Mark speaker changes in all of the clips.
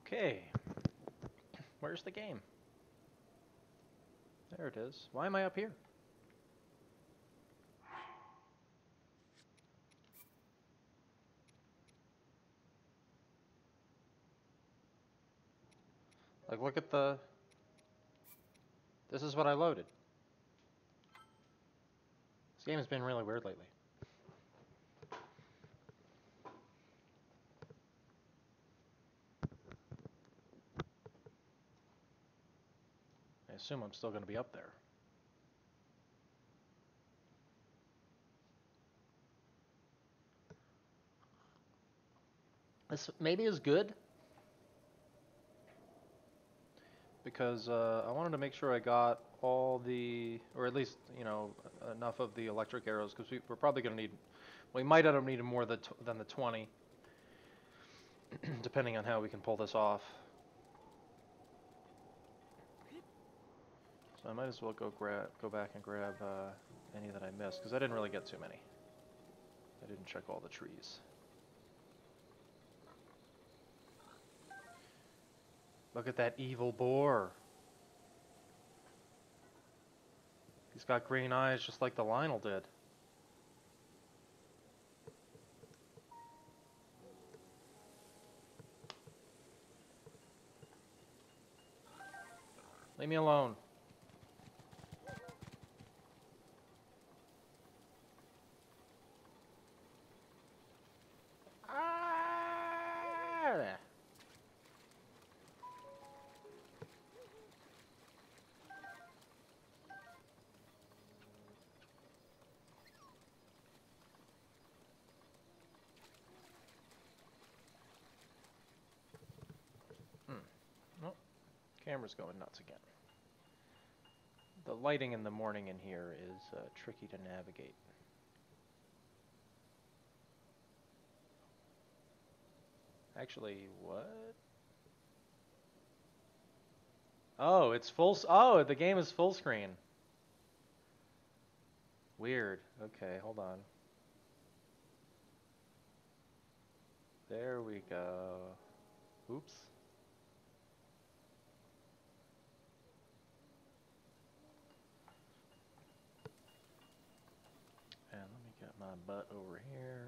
Speaker 1: Okay. Where's the game? There it is. Why am I up here? Like, look at the... This is what I loaded. This game has been really weird lately. I assume I'm still going to be up there. This maybe is good. Because I wanted to make sure I got all the... Or at least, you know, enough of the electric arrows. Because we're probably going to need... We might end up needing more than the 20. Depending on how we can pull this off. So I might as well go back and grab any that I missed, because I didn't really get too many. I didn't check all the trees. Look at that evil boar. He's got green eyes just like the Lionel did. Leave me alone. Ah! Oh, camera's going nuts again. The lighting in the morning in here is tricky to navigate. Actually, what? Oh, it's full. Oh, the game is full screen. Weird. Okay, hold on. There we go. Oops. And let me get my butt over here.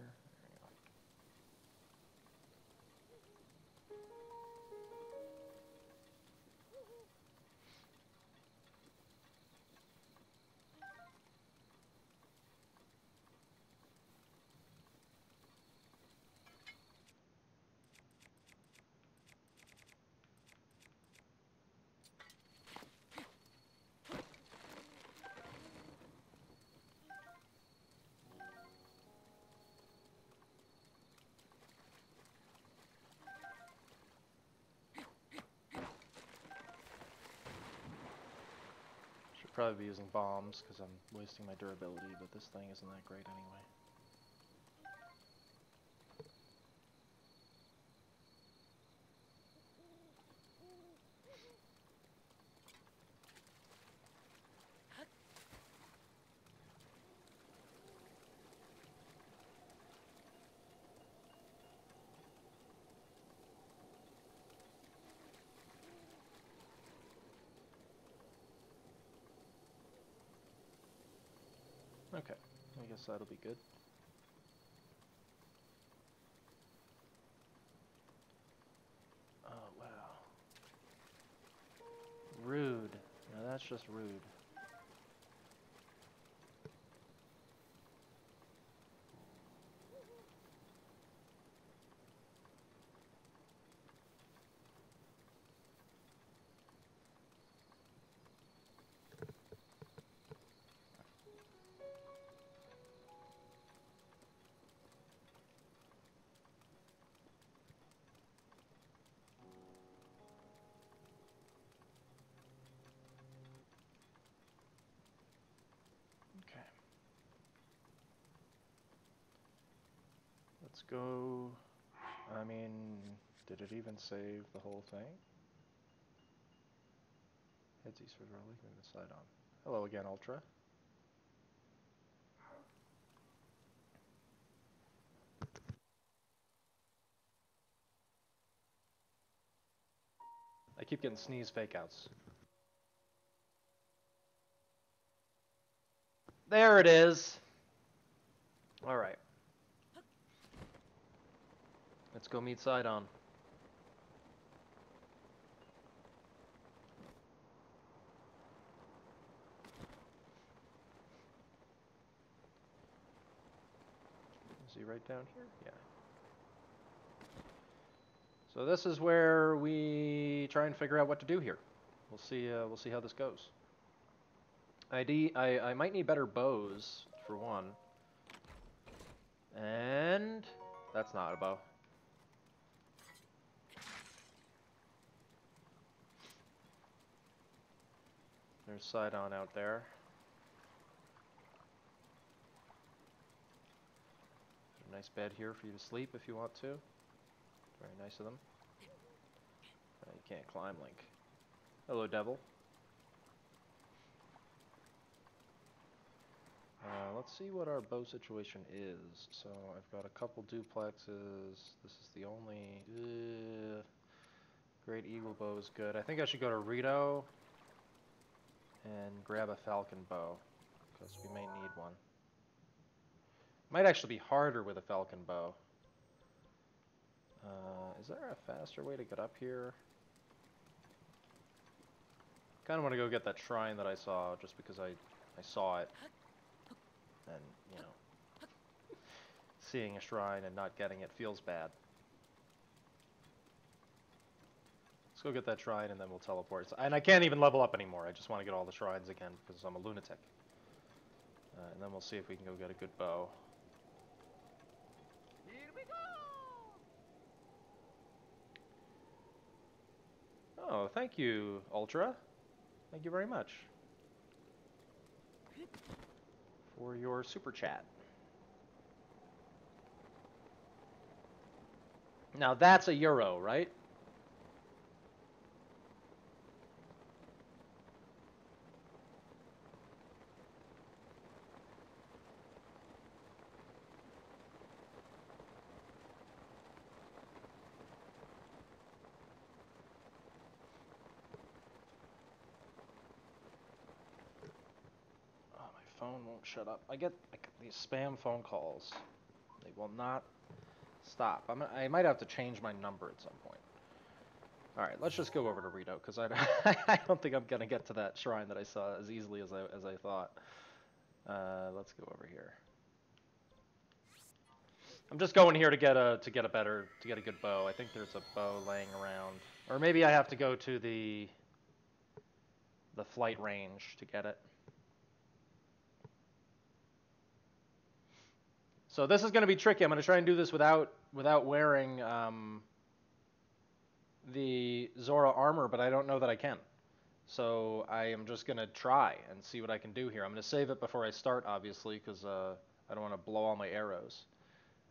Speaker 1: Probably be using bombs because I'm wasting my durability, but this thing isn't that great anyway. Okay, I guess that'll be good. Oh, wow. Rude. Now that's just rude. Okay. Let's go. I mean, did it even save the whole thing? Heads east for the leaving the side on. Hello again, Ultra. keep getting sneeze fake outs. There it is. All right. Let's go meet Sidon. Is he right down here? Yeah. So this is where we try and figure out what to do here. We'll see how this goes. I might need better bows for one. And that's not a bow. There's Sidon out there. A nice bed here for you to sleep if you want to. Very nice of them. You can't climb, Link. Hello, devil. Let's see what our bow situation is. So I've got a couple duplexes. This is the only... Great Eagle bow is good. I think I should go to Ruta and grab a falcon bow, because we may need one. Might actually be harder with a falcon bow. Is there a faster way to get up here? Kind of want to go get that shrine that I saw, just because I saw it. And, you know, seeing a shrine and not getting it feels bad. Let's go get that shrine and then we'll teleport. And I can't even level up anymore. I just want to get all the shrines again because I'm a lunatic. And then we'll see if we can go get a good bow.
Speaker 2: Here we go!
Speaker 1: Oh, thank you, Ultra. Thank you very much for your super chat. Now that's a euro, right? Phone won't shut up. I get these spam phone calls. They will not stop. I might have to change my number at some point. All right, let's just go over to Ruta because I don't think I'm gonna get to that shrine that I saw as easily as I thought. Let's go over here. I'm just going here to get a good bow. I think there's a bow laying around, or maybe I have to go to the flight range to get it. So this is going to be tricky. I'm going to try and do this without wearing the Zora armor, but I don't know that I can. So I am just going to try and see what I can do here. I'm going to save it before I start, obviously, because I don't want to blow all my arrows.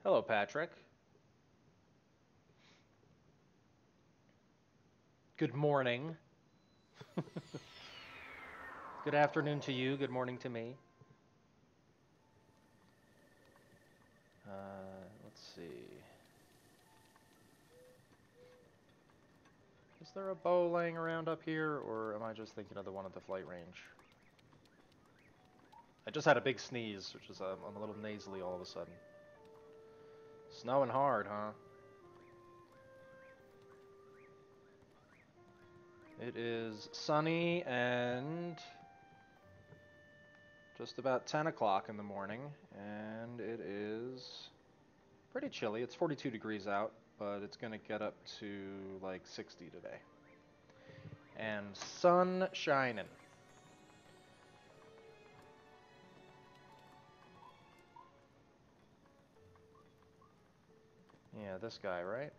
Speaker 1: Hello, Patrick. Good morning. Good afternoon to you. Good morning to me. Let's see. Is there a bow laying around up here, or am I just thinking of the one at the flight range? I just had a big sneeze, which is I'm a little nasally all of a sudden. Snowing hard, huh? It is sunny and just about 10 o'clock in the morning, and it is pretty chilly. It's 42 degrees out, but it's going to get up to like 60 today. And sun shining. Yeah, this guy, right?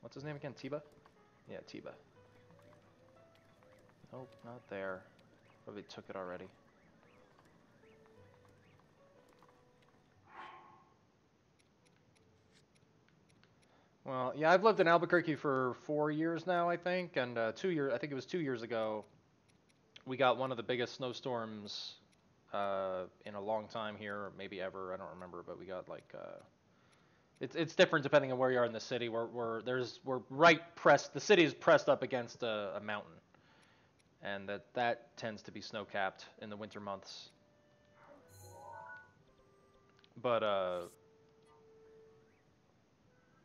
Speaker 1: What's his name again? Tiba? Yeah, Tiba. Nope, not there. Probably took it already. Well, yeah, I've lived in Albuquerque for 4 years now, I think, and 2 years. I think it was 2 years ago. We got one of the biggest snowstorms in a long time here, or maybe ever. I don't remember, but we got like It's different depending on where you are in the city. We're right pressed. The city is pressed up against a mountain, and that tends to be snow capped in the winter months. But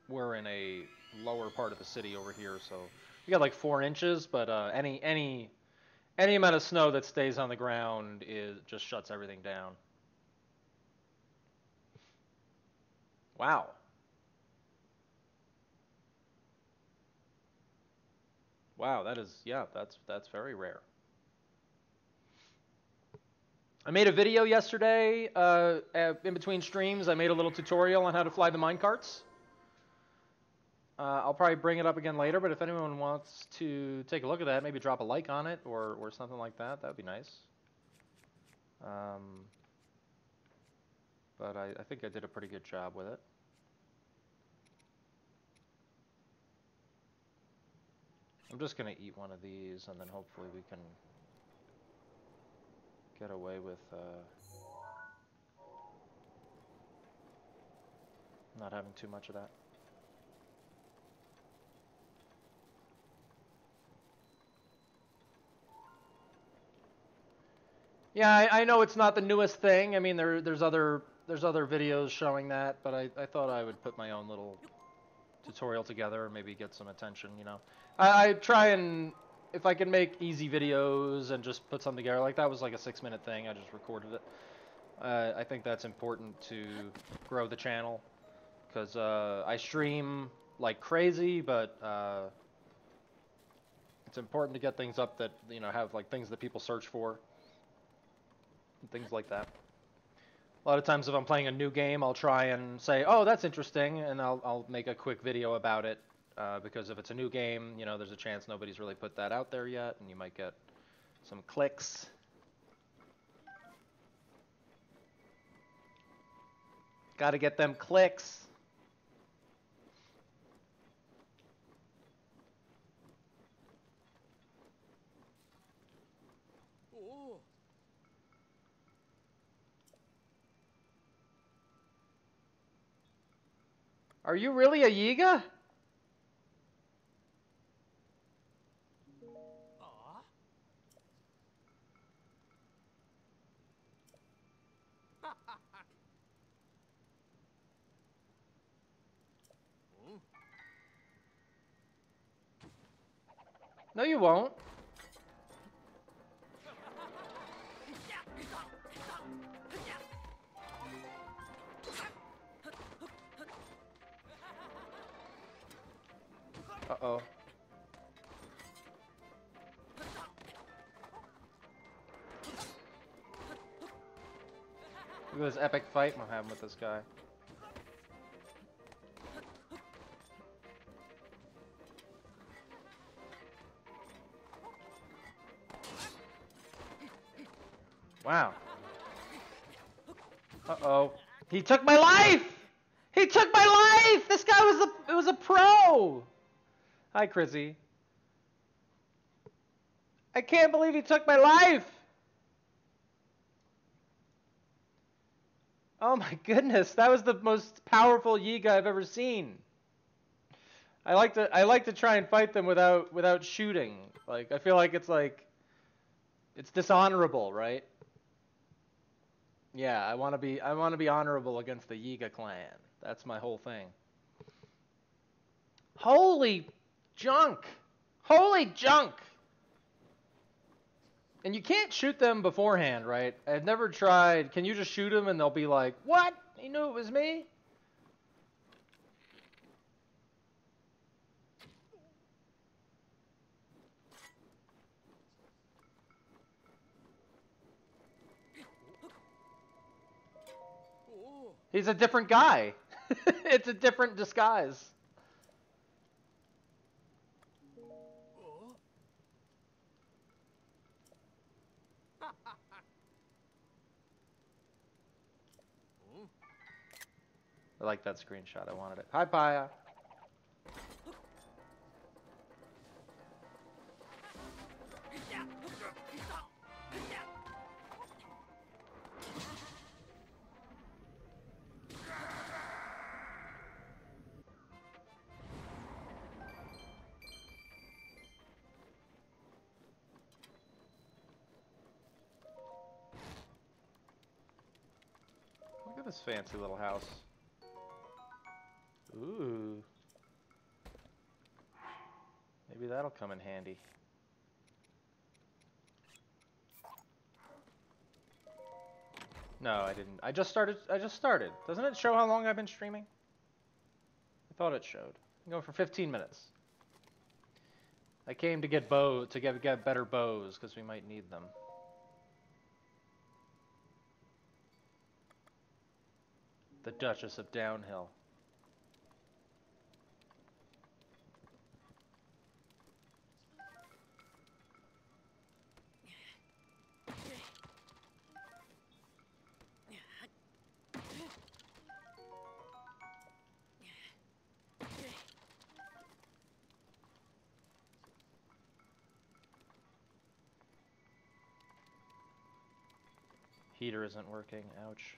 Speaker 1: we're in a lower part of the city over here, so we got like 4 inches. But any amount of snow that stays on the ground just shuts everything down. Wow. Wow, that's very rare. I made a video yesterday, in between streams. I made a little tutorial on how to fly the minecarts. I'll probably bring it up again later, but if anyone wants to take a look at that, maybe drop a like on it or something like that, that would be nice. But I think I did a pretty good job with it. I'm just going to eat one of these, and then hopefully we can get away with not having too much of that. Yeah, I know it's not the newest thing. I mean, there's other videos showing that, but I thought I would put my own little tutorial together and maybe get some attention, you know. I try and, if I can make easy videos and just put something together, like that was like a 6-minute thing, I just recorded it. I think that's important to grow the channel, because I stream like crazy, but it's important to get things up that, you know, have like things that people search for, and things like that. A lot of times if I'm playing a new game, I'll try and say, oh, that's interesting, and I'll make a quick video about it, because if it's a new game, you know, there's a chance nobody's really put that out there yet, and you might get some clicks. Gotta get them clicks. Are you really a Yiga? No, you won't. Uh-oh. Look at this epic fight I'm having with this guy. Wow. Uh-oh. He took my life! He took my life! This guy was a pro! Hi, Chrissy. I can't believe he took my life! Oh my goodness, that was the most powerful Yiga I've ever seen. I like to try and fight them without shooting. Like, I feel like it's dishonorable, right? Yeah, I want to be honorable against the Yiga clan. That's my whole thing. Holy junk! Holy junk! And you can't shoot them beforehand, right? I've never tried. Can you just shoot them and they'll be like, "What? He knew it was me?" He's a different guy. It's a different disguise. I like that screenshot. I wanted it. Hi, Paya. this fancy little house. Ooh. Maybe that'll come in handy. No, I didn't. I just started. Doesn't it show how long I've been streaming? I thought it showed. I'm going for 15 minutes. I came to get get better bows because we might need them. The Duchess of Downhill. Heater isn't working. Ouch.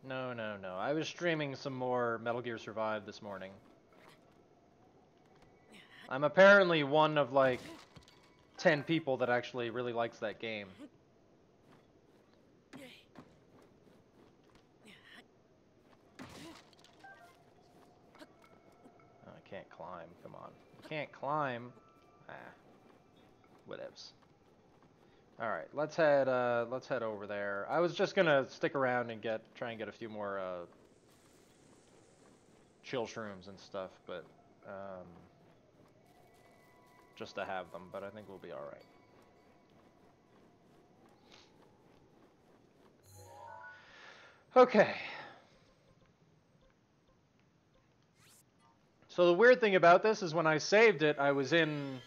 Speaker 1: No, no, no. I was streaming some more Metal Gear Survive this morning. I'm apparently one of like 10 people that actually really likes that game. Oh, I can't climb. Come on. I can't climb. Ah. Whatevs. All right, let's head over there. I was just gonna stick around and try and get a few more chill shrooms and stuff, but just to have them. But I think we'll be all right. Okay. So the weird thing about this is when I saved it, I was in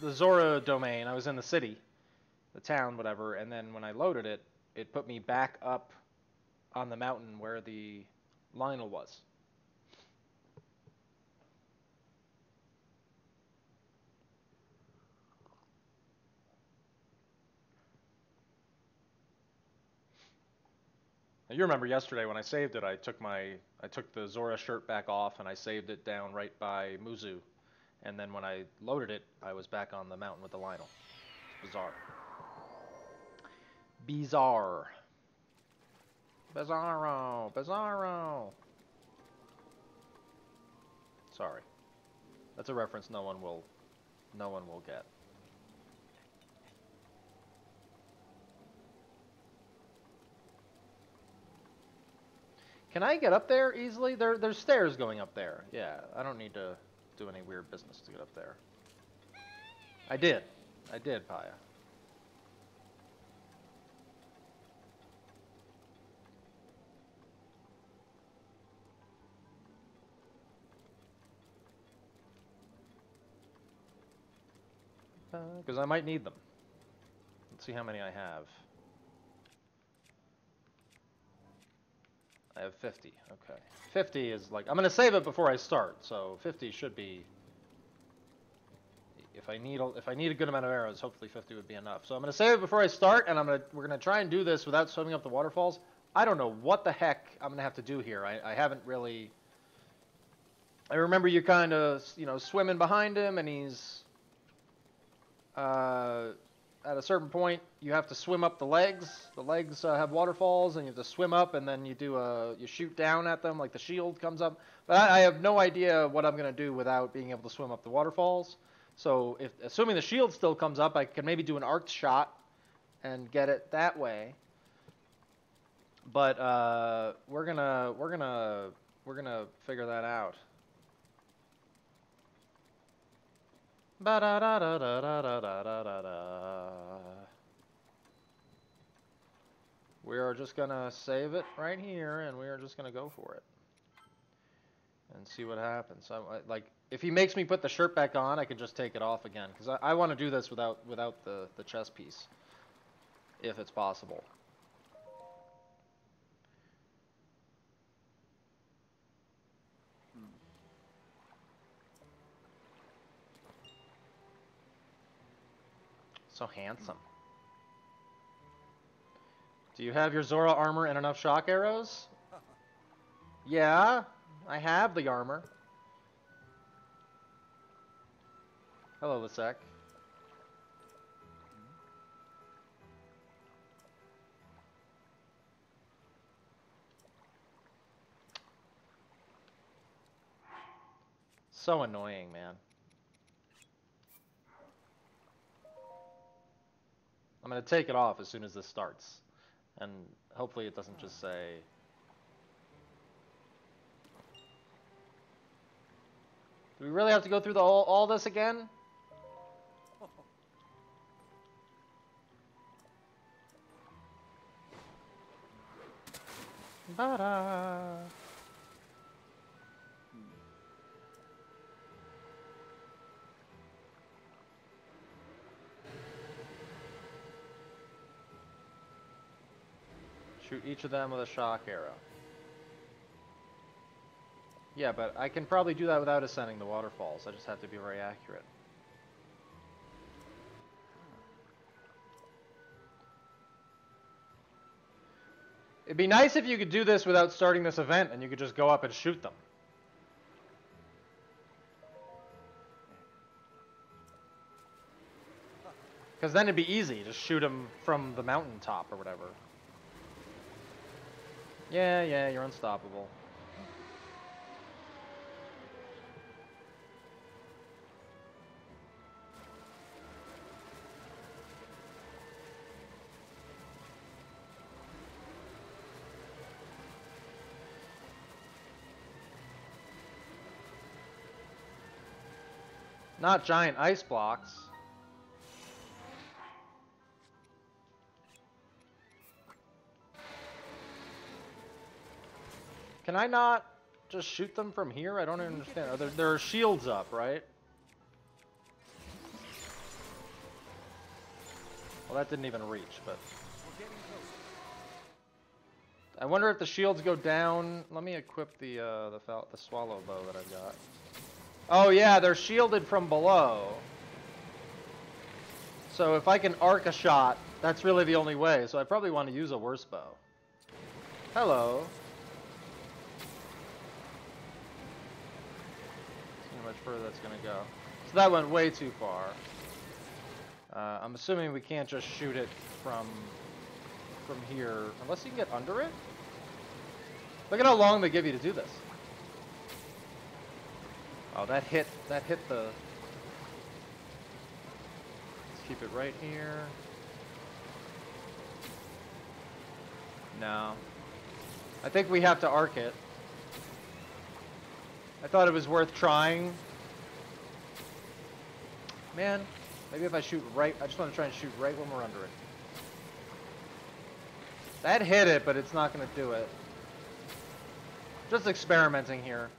Speaker 1: the Zora domain. I was in the city, the town, whatever, and then when I loaded it, it put me back up on the mountain where the Lionel was. Now, you remember yesterday when I saved it, I took the Zora shirt back off and I saved it down right by Muzu. And then when I loaded it, I was back on the mountain with the Lionel. It's bizarre. Bizarre. Bizarro. Bizarro. Sorry. That's a reference no one will get. Can I get up there easily? There's stairs going up there. Yeah, I don't need to do any weird business to get up there. I did, Paya. Because I might need them. Let's see how many I have. I have 50. Okay. 50 is like, I'm going to save it before I start, so 50 should be, if I need a good amount of arrows, hopefully 50 would be enough. So I'm going to save it before I start, and we're going to try and do this without swimming up the waterfalls. I don't know what the heck I'm going to have to do here. I haven't really, I remember you kind of, swimming behind him, and he's, at a certain point, you have to swim up the legs. The legs have waterfalls, and you have to swim up, and then you shoot down at them, like the shield comes up. But I have no idea what I'm going to do without being able to swim up the waterfalls. So, assuming the shield still comes up, I can maybe do an arc shot and get it that way. But we're gonna figure that out. We are just gonna save it right here, and we are just gonna go for it and see what happens. Like, if he makes me put the shirt back on, I can just take it off again, because I want to do this without the chest piece, if it's possible. So handsome. Do you have your Zora armor and enough shock arrows? Yeah, I have the armor. Hello, Lisek. So annoying, man. I'm gonna take it off as soon as this starts. And hopefully it doesn't just say... Do we really have to go through all this again? Ba-da. Shoot each of them with a shock arrow. Yeah, but I can probably do that without ascending the waterfalls. I just have to be very accurate. It'd be nice if you could do this without starting this event and you could just go up and shoot them. Because then it'd be easy. Just shoot them from the mountaintop or whatever. Yeah, you're unstoppable. Not giant ice blocks. Can I not just shoot them from here? I don't understand. There are shields up, right? Well, that didn't even reach, but... I wonder if the shields go down... Let me equip the swallow bow that I've got. Oh yeah, they're shielded from below. So if I can arc a shot, that's really the only way. So I probably want to use a worse bow. Hello. See how much further that's going to go. So that went way too far. I'm assuming we can't just shoot it from here, unless you can get under it. Look at how long they give you to do this. Oh, that hit the... Let's keep it right here. No. I think we have to arc it. I thought it was worth trying. Man, maybe if I shoot right... I just want to try and shoot right when we're under it. That hit it, but it's not going to do it. Just experimenting here.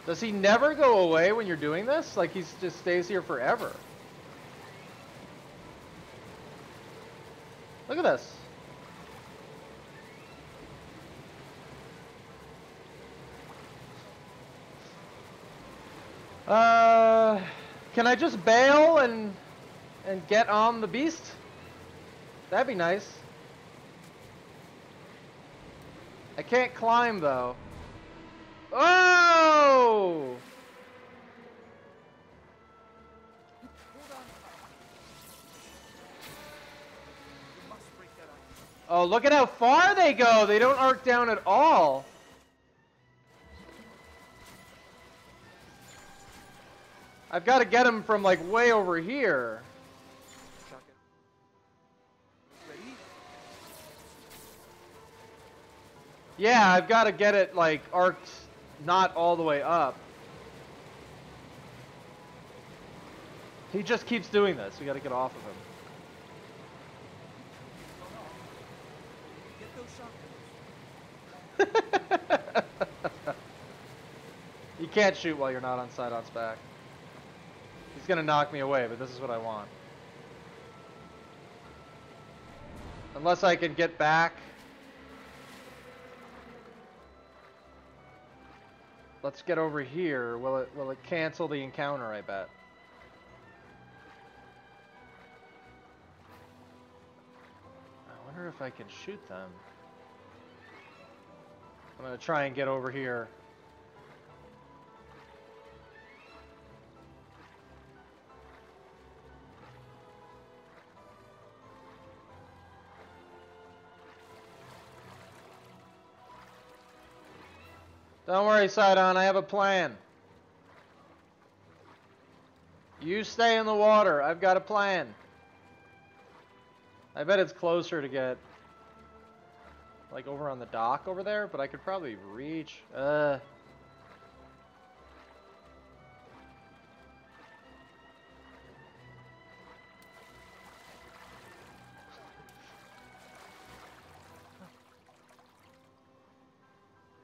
Speaker 1: Does he never go away when you're doing this? Like he just stays here forever. Look at this. Can I just bail and get on the beast? That'd be nice. I can't climb though. Oh! Oh, look at how far they go. They don't arc down at all. I've got to get him from like way over here. Yeah, I've got to get it like arced not all the way up. He just keeps doing this. We got to get off of him. You can't shoot while you're not on Sidon's back. He's gonna knock me away, but this is what I want. Unless I can get back. Let's get over here. Will it cancel the encounter, I bet. I wonder if I can shoot them. I'm gonna try and get over here. Don't worry, Sidon, I have a plan. You stay in the water. I've got a plan. I bet it's closer to get, like, over on the dock over there, but I could probably reach.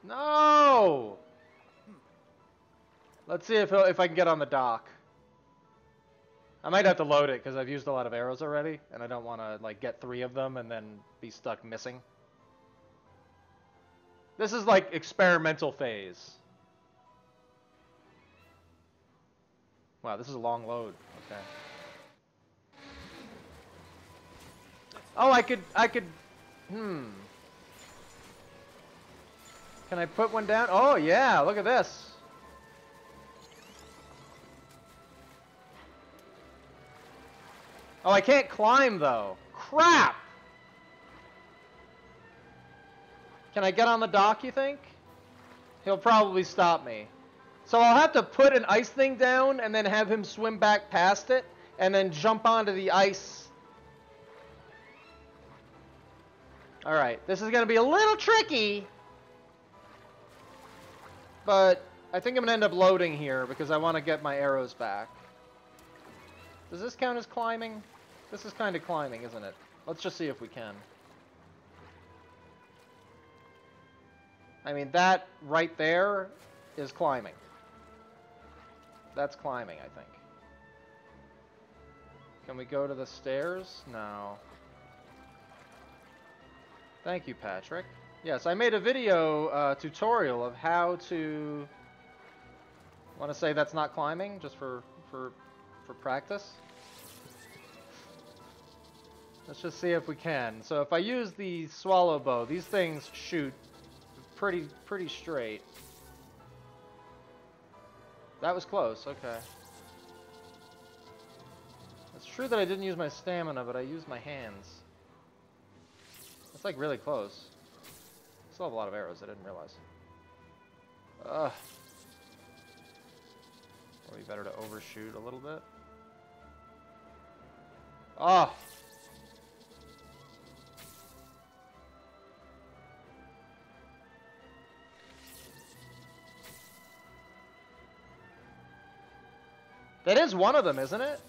Speaker 1: No! Let's see if I can get on the dock. I might have to load it because I've used a lot of arrows already, and I don't want to like get 3 of them and then be stuck missing. This is like experimental phase. Wow, this is a long load. Okay. Oh, I could. Can I put one down? Oh yeah, look at this. Oh, I can't climb, though. Crap! Can I get on the dock, you think? He'll probably stop me. So I'll have to put an ice thing down and then have him swim back past it and then jump onto the ice. Alright, this is going to be a little tricky. But I think I'm going to end up loading here because I want to get my arrows back. Does this count as climbing? This is kind of climbing, isn't it? Let's just see if we can. I mean, that right there is climbing. That's climbing, I think. Can we go to the stairs? No. Thank you, Patrick. Yes, I made a video tutorial of how to... Want to say that's not climbing, just for practice? Let's just see if we can. So if I use the swallow bow, these things shoot pretty straight. That was close, okay. It's true that I didn't use my stamina, but I used my hands. It's like really close. Still have a lot of arrows, I didn't realize. Ugh. Probably better to overshoot a little bit. Oh! That is one of them, isn't it?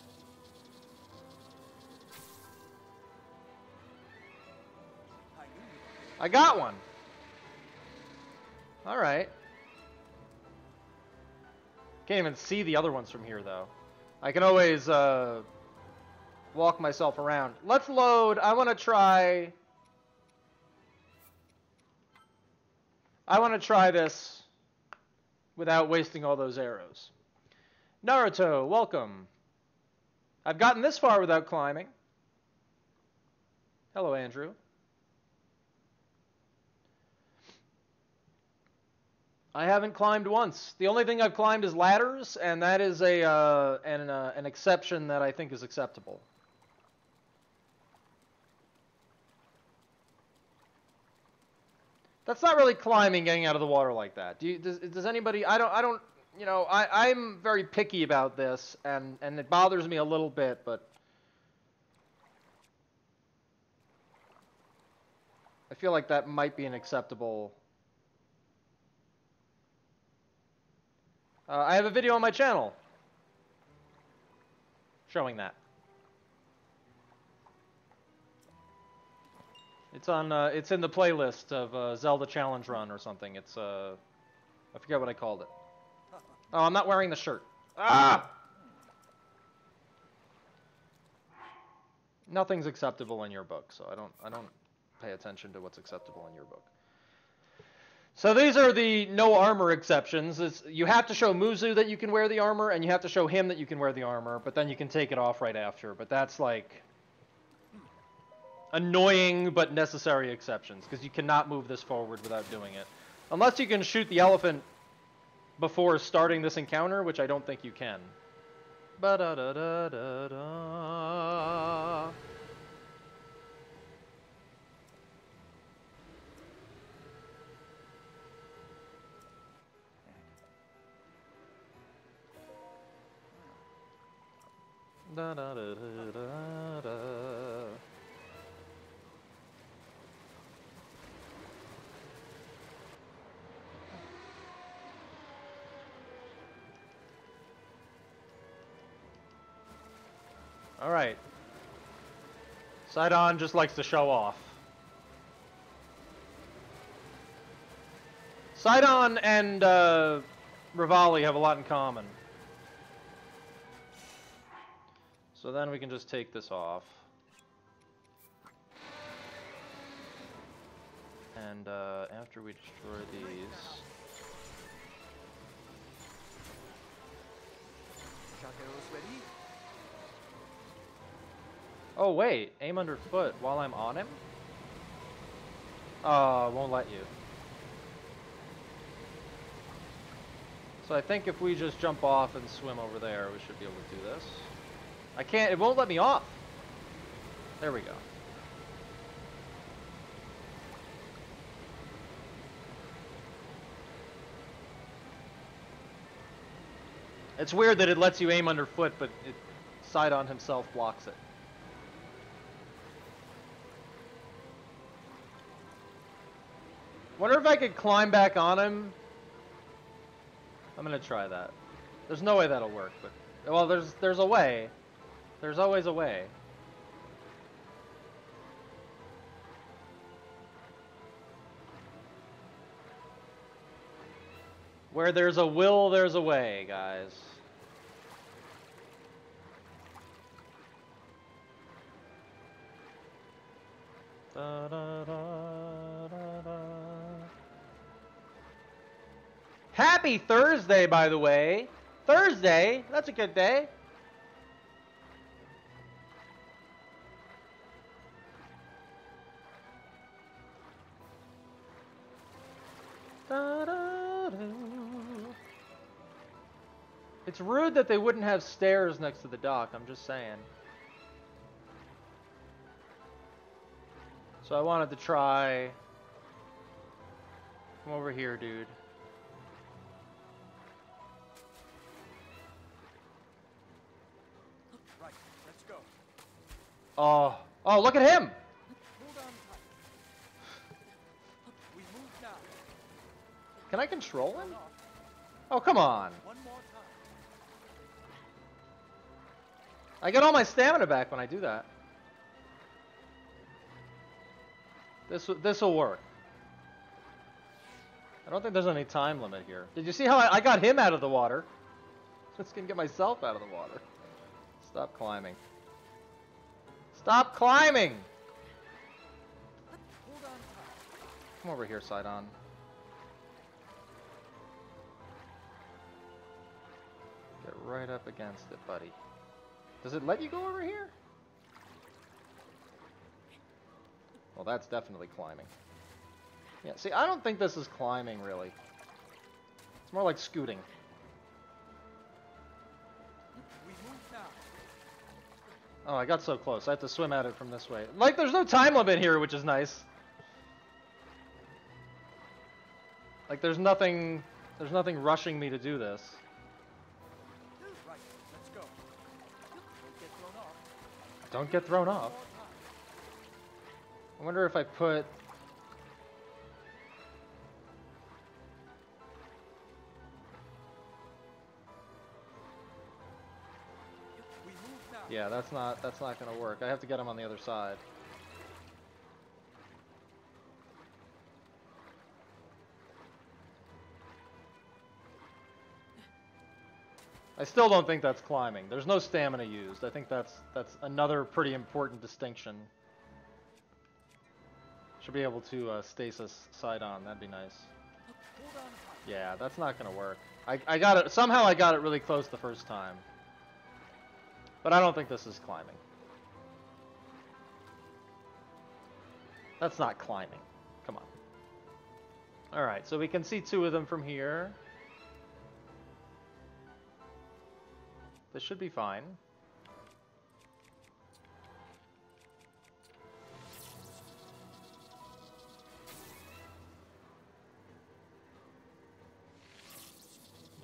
Speaker 1: I got one. Alright. Can't even see the other ones from here, though. I can always walk myself around. Let's load. I want to try this without wasting all those arrows. Naruto, welcome. I've gotten this far without climbing. Hello, Andrew. I haven't climbed once. The only thing I've climbed is ladders, and that is an exception that I think is acceptable. That's not really climbing, getting out of the water like that. Does anybody? I don't. You know, I'm very picky about this, and it bothers me a little bit, but I feel like that might be an acceptable. I have a video on my channel showing that. It's on. It's in the playlist of Zelda Challenge Run or something. It's I forget what I called it. Oh, I'm not wearing the shirt. Ah! Nothing's acceptable in your book, so I don't pay attention to what's acceptable in your book. So these are the no armor exceptions. You have to show Muzu that you can wear the armor, and you have to show him that you can wear the armor, but then you can take it off right after. But that's like annoying but necessary exceptions, because you cannot move this forward without doing it. Unless you can shoot the elephant before starting this encounter, which I don't think you can. Ba-da-da-da-da-da. da, da, da, da, da. All right. Sidon just likes to show off. Sidon and Rivali have a lot in common. So then we can just take this off. And after we destroy these... Oh wait, aim underfoot while I'm on him? Oh, it won't let you. So I think if we just jump off and swim over there, we should be able to do this. I can't, it won't let me off. There we go. It's weird that it lets you aim underfoot, but Sidon himself blocks it. Wonder if I could climb back on him. I'm gonna try that. There's no way that'll work, but well, there's a way. There's always a way. Where there's a will, there's a way, guys. Da, da, da, da, da. Happy Thursday, by the way. Thursday? That's a good day. Da, da, da. It's rude that they wouldn't have stairs next to the dock, I'm just saying. So I wanted to try... Come over here, dude.
Speaker 2: Right, let's go.
Speaker 1: Oh, look at him!
Speaker 2: Hold on tight. We move now.
Speaker 1: Can I control him?
Speaker 2: Turn off.
Speaker 1: Oh, come on.
Speaker 2: One more time.
Speaker 1: I get all my stamina back when I do that. This'll work. I don't think there's any time limit here. Did you see how I got him out of the water? Just gonna get myself out of the water. Stop climbing. Stop climbing!
Speaker 2: Hold on tight.
Speaker 1: Come over here, Sidon. Get right up against it, buddy. Does it let you go over here? Well, that's definitely climbing. Yeah, see, I don't think this is climbing, really. It's more like scooting.
Speaker 2: We move now.
Speaker 1: Oh, I got so close. I have to swim at it from this way. Like, there's no time limit here, which is nice. Like, there's nothing rushing me to do this.
Speaker 2: Right, let's go. Don't get thrown off.
Speaker 1: Don't get thrown off.
Speaker 2: One more time.
Speaker 1: I wonder if I put...
Speaker 2: We move now.
Speaker 1: Yeah, that's not gonna work. I have to get him on the other side. I still don't think that's climbing. There's no stamina used. I think that's another pretty important distinction. Should be able to stasis Sidon. That'd be nice.
Speaker 2: Hold on tight.
Speaker 1: Yeah, that's not gonna work. I got it. Somehow I got it really close the first time. But I don't think this is climbing. That's not climbing. Come on. Alright, so we can see two of them from here. This should be fine.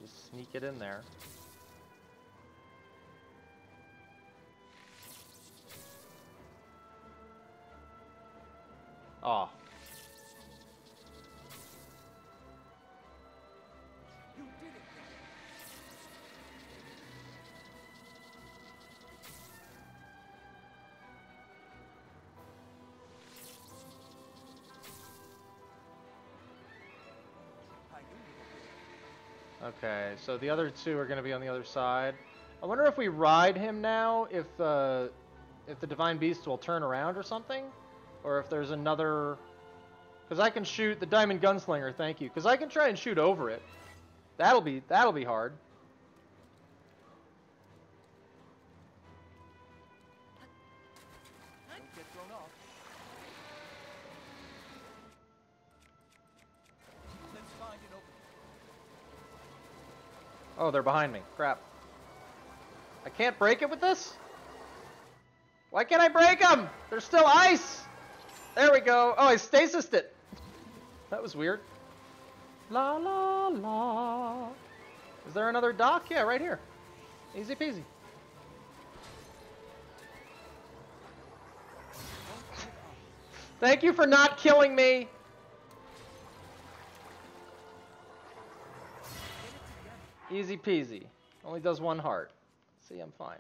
Speaker 1: Just sneak it in there. Okay, so the other two are going to be on the other side. I wonder if we ride him now, if the Divine Beast will turn around or something? Or if there's another... Because I can shoot the Diamond Gunslinger, thank you. Because I can try and shoot over it. That'll be hard.
Speaker 2: Don't get thrown off. Let's find an opening.
Speaker 1: Oh, they're behind me. Crap. I can't break it with this? Why can't I break them? There's still ice! There we go. Oh, I stasised it. That was weird. La la la. Is there another dock? Yeah, right here. Easy peasy. Thank you for not killing me. Easy peasy. Only does one heart. See, I'm fine.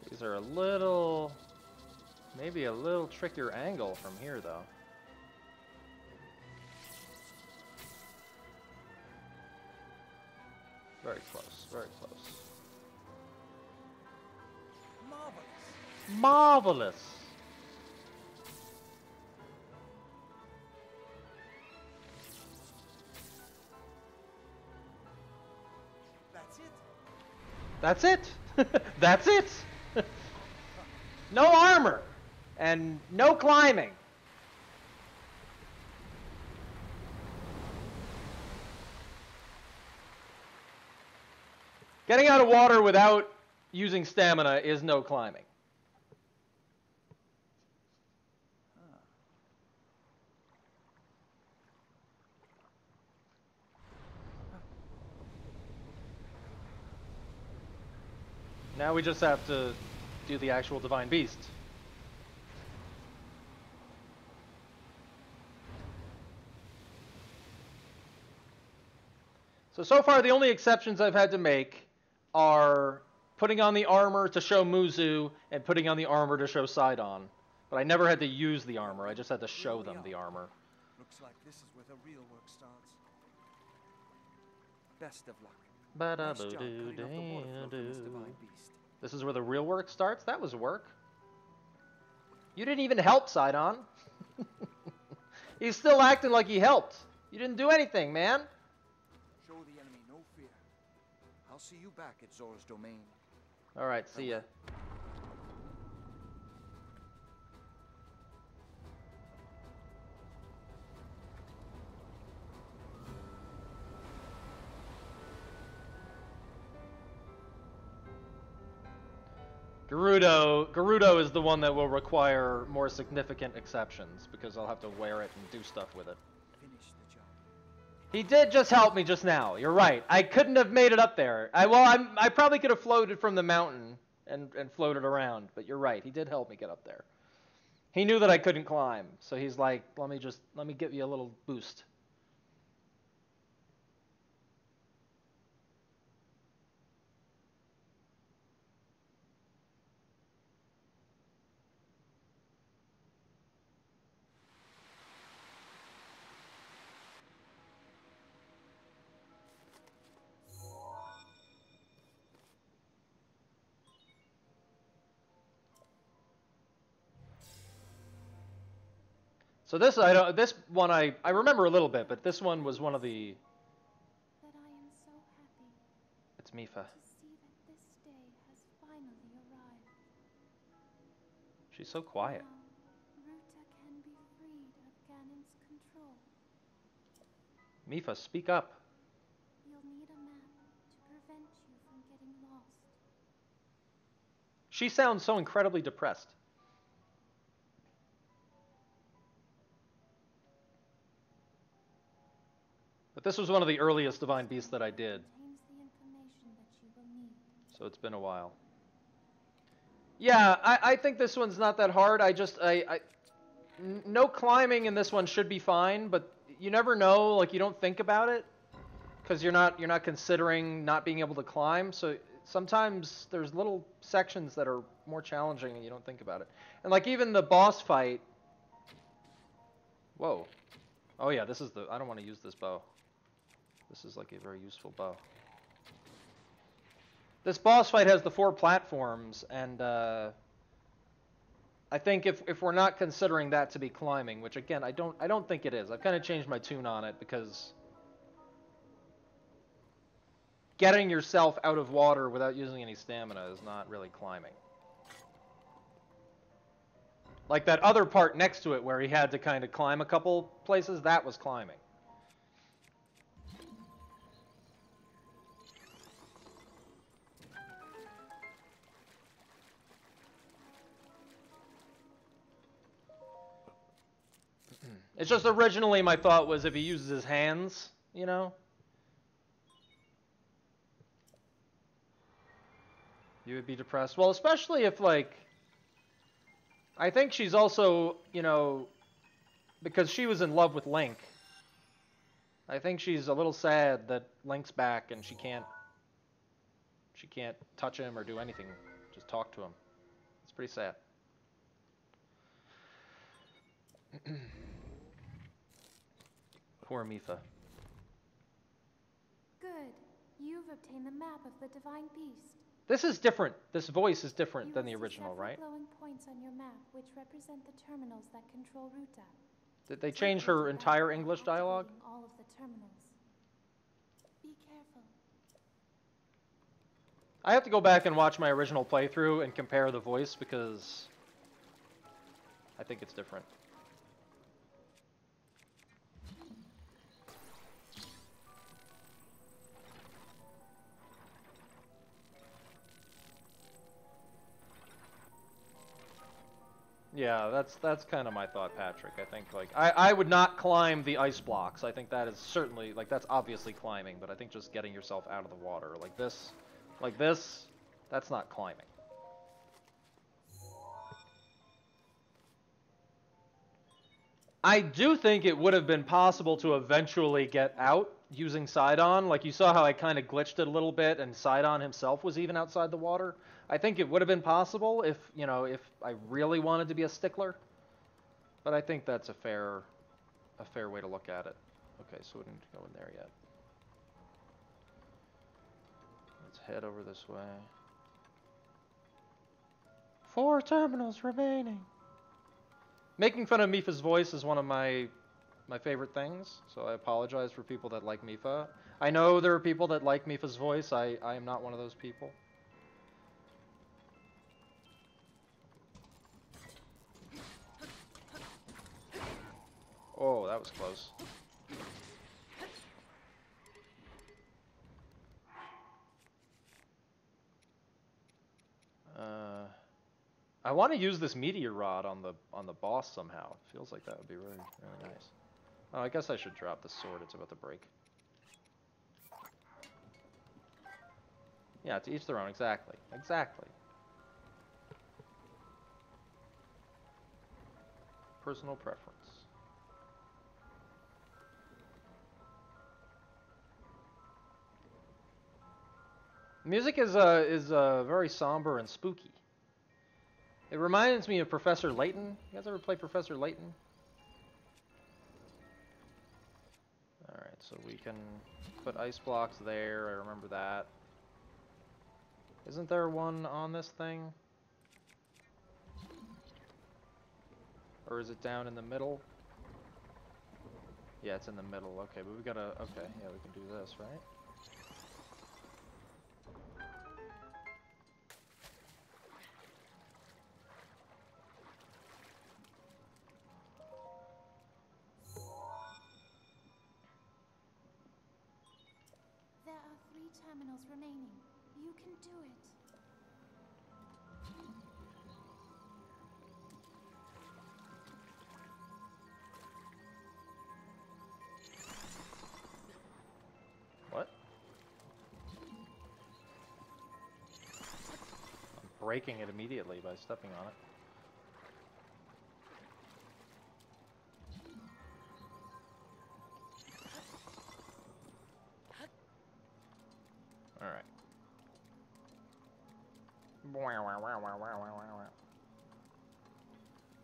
Speaker 1: These are a little... maybe a little trickier angle from here, though. Very close, very close.
Speaker 2: Marvelous.
Speaker 1: Marvelous!
Speaker 2: That's it.
Speaker 1: That's it! That's it! No armor! And no climbing! Getting out of water without using stamina is no climbing. Now we just have to do the actual Divine Beast. So far the only exceptions I've had to make are putting on the armor to show Muzu and putting on the armor to show Sidon. But I never had to use the armor, I just had to show them the armor.
Speaker 2: Looks like this is where the real work starts. Best of luck. Nice job cutting off the water flow from this divine beast.
Speaker 1: This is where the real work starts? That was work. You didn't even help, Sidon. He's still acting like he helped. You didn't do anything, man.
Speaker 2: Show the enemy no fear. I'll see you back at Zora's domain.
Speaker 1: Alright, see ya. Gerudo is the one that will require more significant exceptions, because I'll have to wear it and do stuff with it.
Speaker 2: Finish the job.
Speaker 1: He did just help me just now. You're right. I couldn't have made it up there. I probably could have floated from the mountain and floated around, but you're right. He did help me get up there. He knew that I couldn't climb, so he's like, let me give you a little boost. So this one I remember a little bit, but this one was one of the.
Speaker 3: That I am so happy
Speaker 1: It's Mipha.
Speaker 3: to see that this day has finally arrived.
Speaker 1: She's so quiet.
Speaker 3: Now, Ruta can be freed of Ganon's control.
Speaker 1: Mipha, speak up.
Speaker 3: You'll need a map to prevent you from getting lost.
Speaker 1: She sounds so incredibly depressed. But this was one of the earliest Divine Beasts that I did,
Speaker 3: Contains the information that you will need.
Speaker 1: so it's been a while. Yeah, I think this one's not that hard. No climbing in this one should be fine, but you never know. Like, you don't think about it because you're not considering not being able to climb. So sometimes there's little sections that are more challenging and you don't think about it. And like even the boss fight. Whoa. Oh yeah, this is the. I don't want to use this bow. This is like a very useful bow. This boss fight has the 4 platforms, and I think if we're not considering that to be climbing, which again I don't think it is. I've kind of changed my tune on it because getting yourself out of water without using any stamina is not really climbing. Like that other part next to it where he had to kind of climb a couple places, that was climbing. It's just originally my thought was if he uses his hands, you know, you would be depressed. Well, especially if like, I think she's also, you know, because she was in love with Link. I think she's a little sad that Link's back and she can't touch him or do anything, just talk to him. It's pretty sad. Poor Mipha.
Speaker 3: Good. You've obtained the map of the divine beast.
Speaker 1: This is different. This voice is different than the original, right?
Speaker 3: You will see several glowing points on your map which represent the terminals that control Ruta.
Speaker 1: Did they change her entire English dialogue?
Speaker 3: All of the terminals. Be careful.
Speaker 1: I have to go back and watch my original playthrough and compare the voice because I think it's different. Yeah, that's kind of my thought, Patrick. I think like I would not climb the ice blocks. I think that is certainly like that's obviously climbing, but I think just getting yourself out of the water like this, that's not climbing. I do think it would have been possible to eventually get out using Sidon. Like you saw how I kind of glitched it a little bit and Sidon himself was even outside the water. I think it would have been possible if, you know, if I really wanted to be a stickler. But I think that's a fair way to look at it. Okay, so we didn't go in there yet. Let's head over this way. 4 terminals remaining. Making fun of Mipha's voice is one of my favorite things, so I apologize for people that like Mipha. I know there are people that like Mipha's voice. I am not one of those people. Oh, that was close. I want to use this meteor rod on the boss somehow. Feels like that would be really, really nice. Oh, I guess I should drop the sword. It's about to break. Yeah, to each their own. Exactly. Exactly. Personal preference. Music is very somber and spooky. It reminds me of Professor Layton. You guys ever play Professor Layton? Alright, so we can put ice blocks there. I remember that. Isn't there one on this thing? Or is it down in the middle? Yeah, it's in the middle. Okay, but we gotta... Okay, yeah, we can do this, right?
Speaker 3: There are 3 terminals remaining. You can do it.
Speaker 1: What? I'm breaking it immediately by stepping on it. Alright.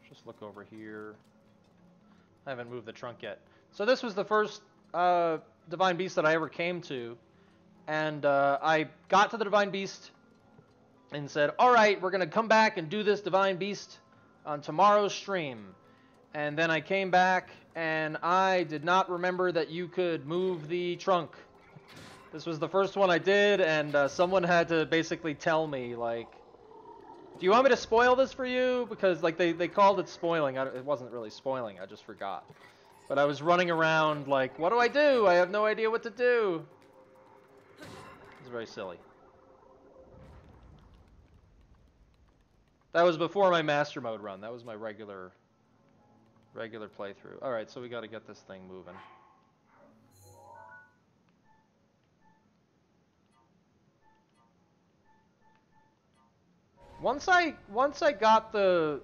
Speaker 1: Just look over here. I haven't moved the trunk yet. So this was the first Divine Beast that I ever came to. And I got to the Divine Beast and said, alright, we're going to come back and do this Divine Beast on tomorrow's stream. And then I came back and I did not remember that you could move the trunk. This was the first one I did, and someone had to basically tell me, like, do you want me to spoil this for you? Because, like, they called it spoiling. It wasn't really spoiling, I just forgot. But I was running around like, what do I do? I have no idea what to do. It's very silly. That was before my master mode run. That was my regular playthrough. Alright, so we gotta get this thing moving. Once I got the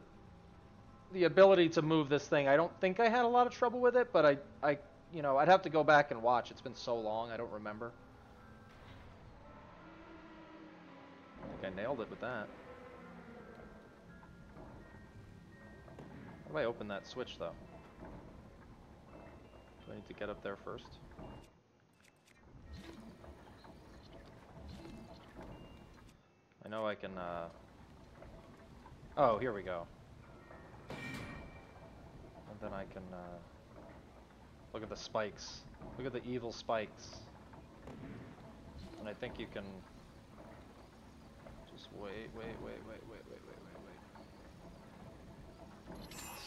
Speaker 1: ability to move this thing, I don't think I had a lot of trouble with it, but I you know, I'd have to go back and watch. It's been so long, I don't remember. I think I nailed it with that. How do I open that switch, though? Do I need to get up there first? I know I can, oh, here we go. And then I can, look at the spikes. Look at the evil spikes. And I think you can just wait.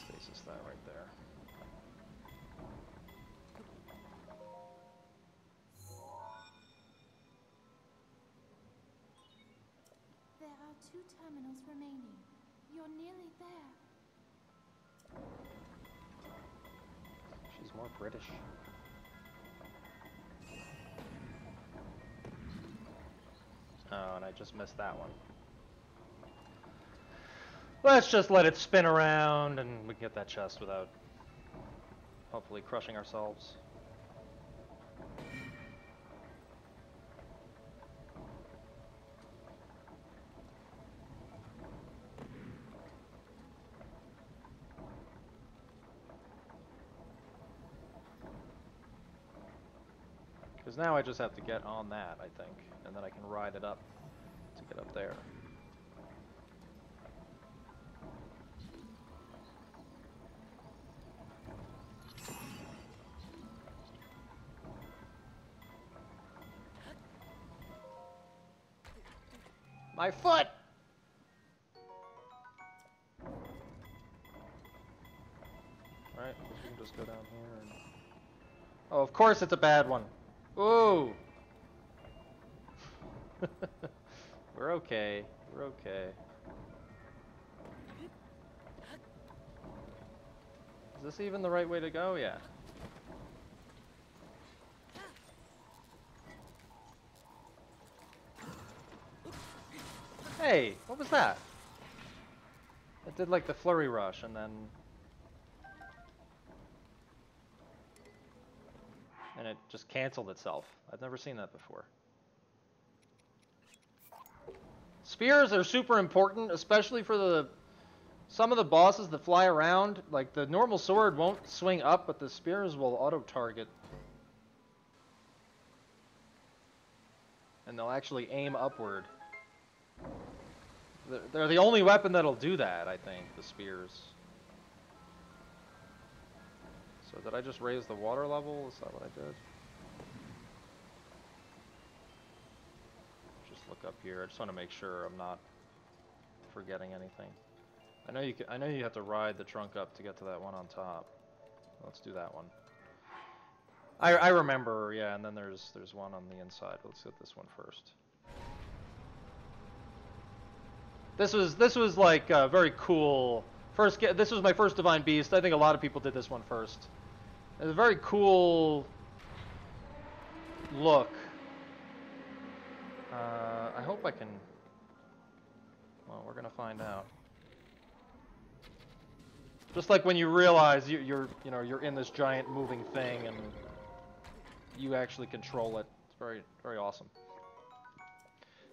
Speaker 1: Stasis that right there.
Speaker 3: There are 2 terminals remaining. You're nearly there.
Speaker 1: She's more British. Oh, and I just missed that one. Let's just let it spin around and we can get that chest without hopefully crushing ourselves. Because now I just have to get on that, I think, and then I can ride it up to get up there. My foot! Alright, we can just go down here and... Oh, of course it's a bad one. Ooh! We're okay. We're okay. Is this even the right way to go? Yeah. Hey, what was that? It did like the flurry rush and then... And it just canceled itself. I've never seen that before. Spears are super important, especially for some of the bosses that fly around. Like, the normal sword won't swing up, but the spears will auto-target. And they'll actually aim upward. They're the only weapon that'll do that, I think, the spears. So did I just raise the water level? Is that what I did? Just look up here. I just want to make sure I'm not forgetting anything. I know you have to ride the trunk up to get to that one on top. Let's do that one. I remember, yeah, and then there's one on the inside. Let's get this one first. This was like very cool. This was my first Divine Beast. I think a lot of people did this one first. It was a very cool look. I hope I can. Well, we're gonna find out. Just like when you realize you're in this giant moving thing and you actually control it. It's very, very awesome.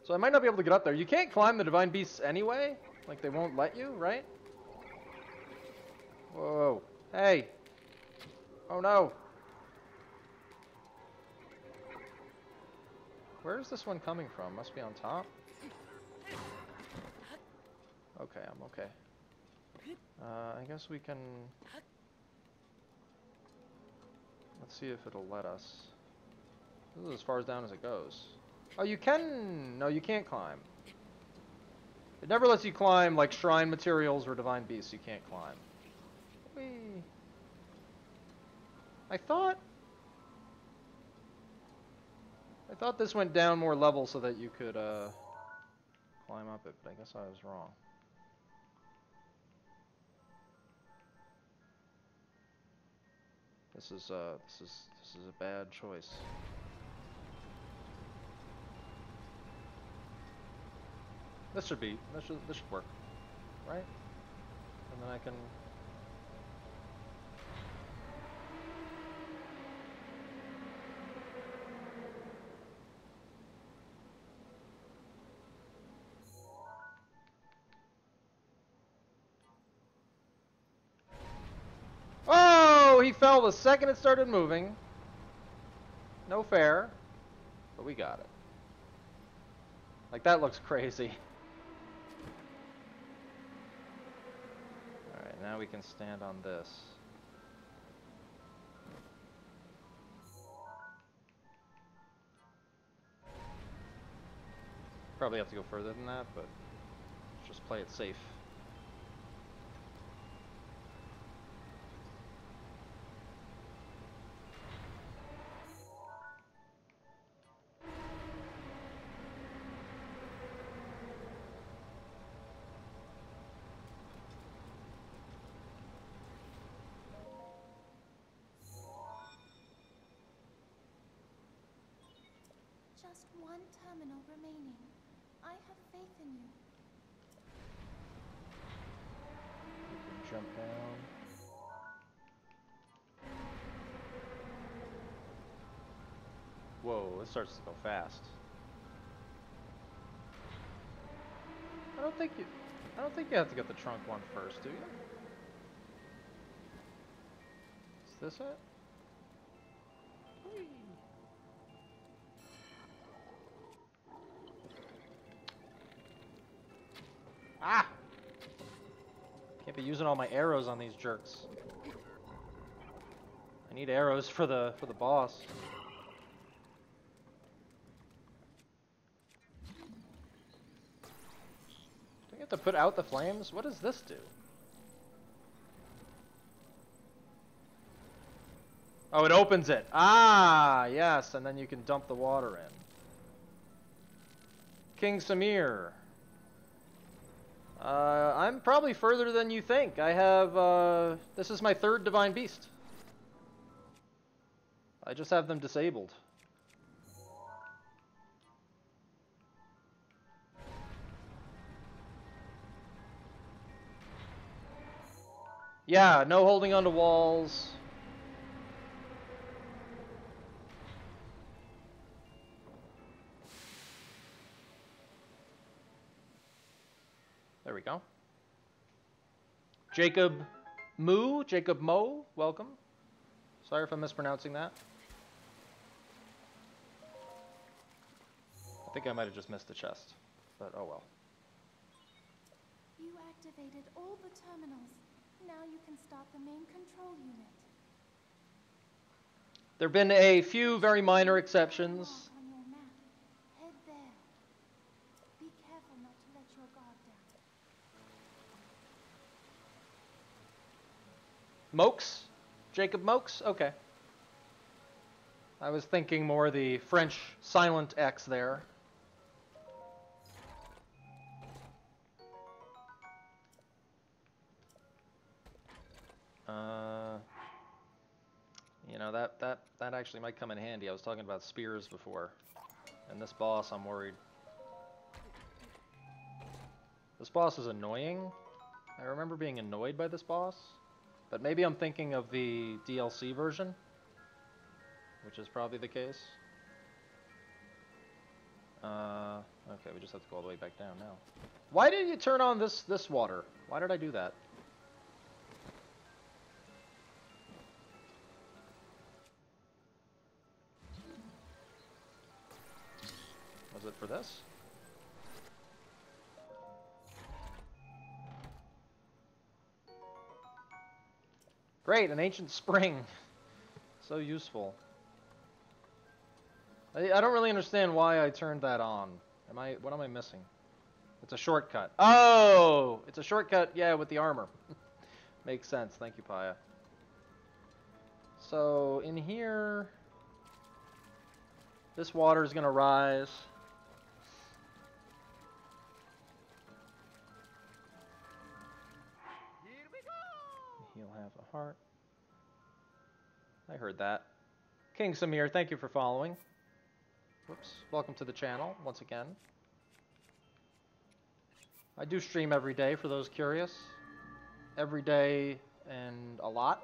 Speaker 1: So I might not be able to get up there. You can't climb the Divine Beasts anyway? Like, they won't let you, right? Whoa. Hey! Oh no! Where is this one coming from? Must be on top? Okay, I'm okay. I guess we can... Let's see if it'll let us. This is as far down as it goes. Oh, you can... No, you can't climb. It never lets you climb, like, shrine materials or divine beasts. You can't climb. Whee! I thought this went down more level so that you could, climb up it, but I guess I was wrong. This is a bad choice. This should work, right? And then I can. Oh, he fell the second it started moving. No fair, but we got it. Like, that looks crazy. Alright, now we can stand on this. Probably have to go further than that, but let's just play it safe.
Speaker 3: Just one terminal remaining. I have faith in you.
Speaker 1: You can jump down. Whoa, this starts to go fast. I don't think you have to get the trunk one first, do you? Is this it? Whee! Ah! Can't be using all my arrows on these jerks. I need arrows for the boss. Do I have to put out the flames? What does this do? Oh, it opens it. Ah, yes, and then you can dump the water in. King Samir. I'm probably further than you think. I have, this is my third Divine Beast. I just have them disabled. Yeah, no holding onto walls. There we go. Jacob Mo, welcome. Sorry if I'm mispronouncing that. I think I might have just missed the chest, but oh well.
Speaker 3: You activated all the terminals. Now you can start the main control unit.
Speaker 1: There have been a few very minor exceptions.
Speaker 3: On your map. Head there. Be careful not to let your guard down.
Speaker 1: Mokes? Jacob Mokes? Okay. I was thinking more the French silent X there. You know, that actually might come in handy. I was talking about spears before. And this boss, I'm worried. This boss is annoying. I remember being annoyed by this boss. But maybe I'm thinking of the DLC version, which is probably the case. Okay. Okay, we just have to go all the way back down now. Why did you turn on this water? Why did I do that? Was it for this? Great, an ancient spring. So useful. I don't really understand why I turned that on. What am I missing? It's a shortcut. Oh! It's a shortcut, yeah, with the armor. Makes sense. Thank you, Paya. So, in here... This water is going to rise.
Speaker 2: Here we go!
Speaker 1: He'll have a heart. I heard that. King Samir, thank you for following. Whoops. Welcome to the channel, once again. I do stream every day, for those curious. Every day and a lot.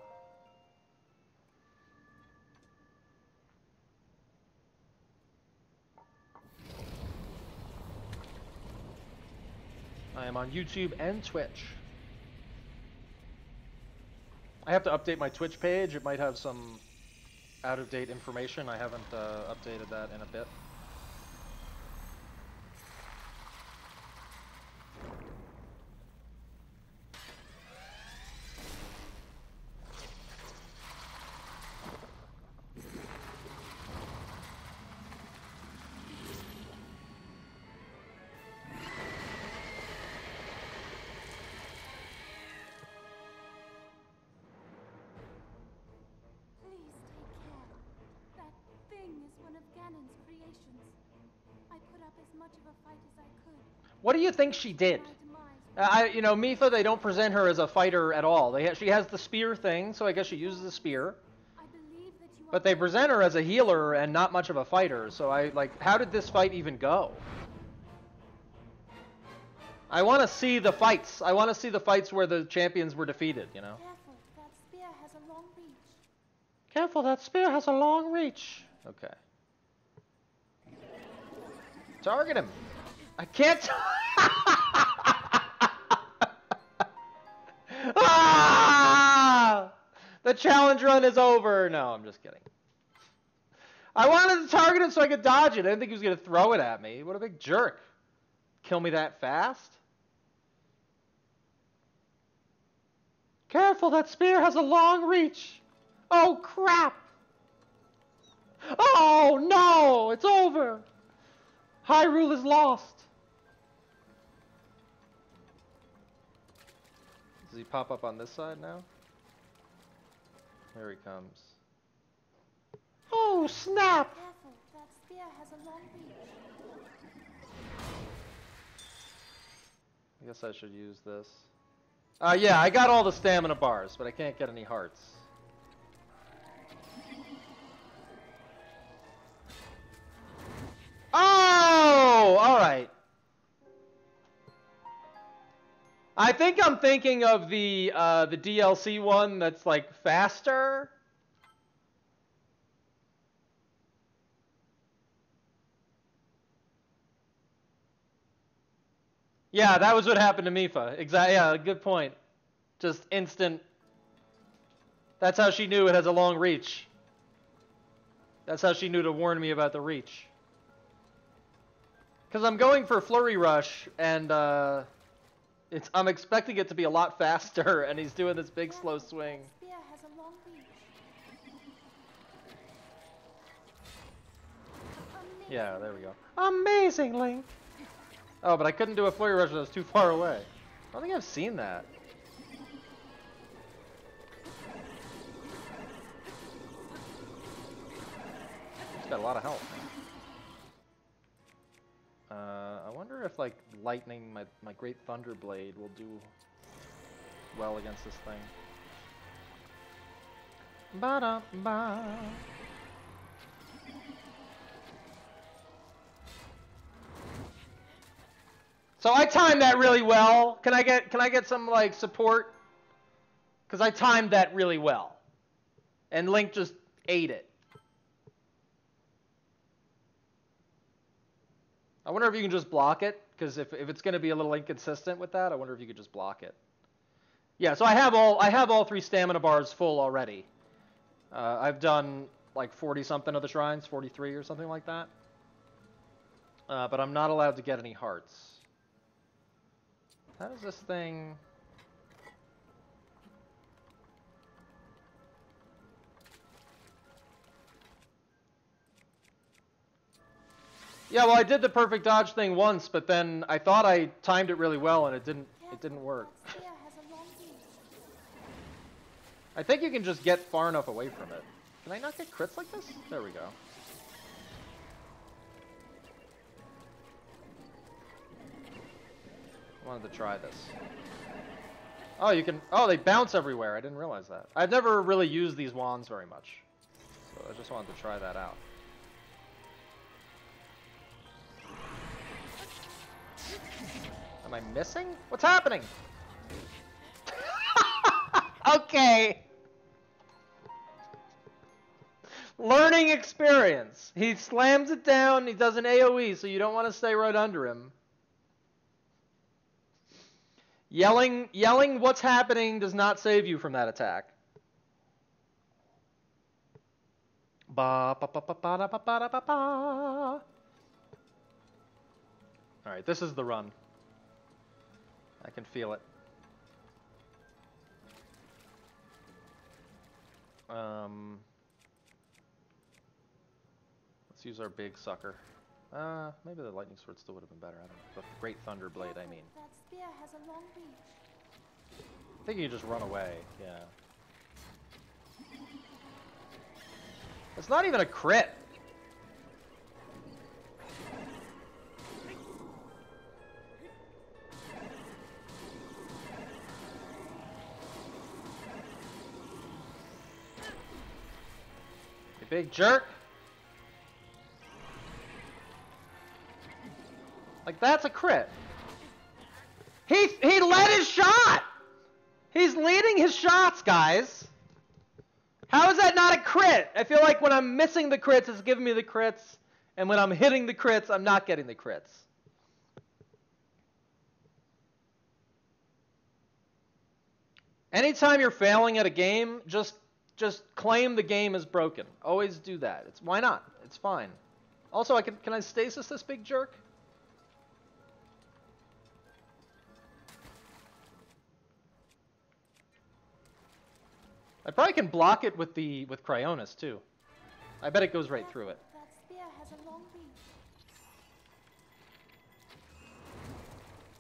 Speaker 1: I am on YouTube and Twitch. I have to update my Twitch page. It might have some out-of-date information. I haven't updated that in a bit. What do you think she did? You know, Mipha, they don't present her as a fighter at all. She has the spear thing, so I guess she uses the spear. But they present her as a healer and not much of a fighter, so how did this fight even go? I want to see the fights. I want to see the fights where the champions were defeated, you know? Careful, that spear has a long reach. Okay. Target him. I can't. Ah! The challenge run is over. No, I'm just kidding. I wanted to target him so I could dodge it. I didn't think he was going to throw it at me. What a big jerk. Kill me that fast? Careful, that spear has a long reach. Oh, crap. Oh, no. It's over. Hyrule is lost. Does he pop up on this side now? There he comes. Oh, snap!
Speaker 3: Careful, that spear has a long reach.
Speaker 1: I guess I should use this. Yeah, I got all the stamina bars, but I can't get any hearts. Oh! Alright. I think I'm thinking of the DLC one that's like faster. Yeah, that was what happened to Mipha. Exactly. Yeah, good point. Just instant. That's how she knew it has a long reach. That's how she knew to warn me about the reach. Because I'm going for Flurry Rush, and I'm expecting it to be a lot faster, and he's doing this big slow swing.
Speaker 3: Spear has a long reach.
Speaker 1: Yeah, there we go. Amazing, Link! Oh, but I couldn't do a Flurry Rush, I was too far away. I don't think I've seen that. He's got a lot of health. I wonder if, like, lightning, my Great Thunder Blade will do well against this thing. Ba-da-ba. So I timed that really well. Can I get some, like, support? Because I timed that really well. And Link just ate it. I wonder if you can just block it, because if it's going to be a little inconsistent with that, I wonder if you could just block it. Yeah, so I have all 3 stamina bars full already. I've done like 40 something of the shrines, 43 or something like that. But I'm not allowed to get any hearts. How does this thing? Yeah, well, I did the perfect dodge thing once, but then I thought I timed it really well, and it didn't work. I think you can just get far enough away from it. Can I not get crits like this? There we go. I wanted to try this. Oh, you can... Oh, they bounce everywhere. I didn't realize that. I've never really used these wands very much. So I just wanted to try that out. Am I missing? What's happening? Okay. Learning experience. He slams it down. He does an AoE, so you don't want to stay right under him. Yelling what's happening does not save you from that attack. Ba ba ba ba ba da ba ba da ba ba. All right, this is the run. I can feel it. Let's use our big sucker. Maybe the lightning sword still would have been better. I don't know. The great thunder blade, I mean.
Speaker 3: That spear has a long reach.
Speaker 1: I think you just run away. Yeah. It's not even a crit. You big jerk. Like, that's a crit. He led his shot! He's leading his shots, guys. How is that not a crit? I feel like when I'm missing the crits, it's giving me the crits. And when I'm hitting the crits, I'm not getting the crits. Anytime you're failing at a game, just claim the game is broken. Always do that. Why not? It's fine. Also, can I stasis this big jerk? I probably can block it with Cryonis too. I bet it goes right through it.
Speaker 3: That spear has a long reach.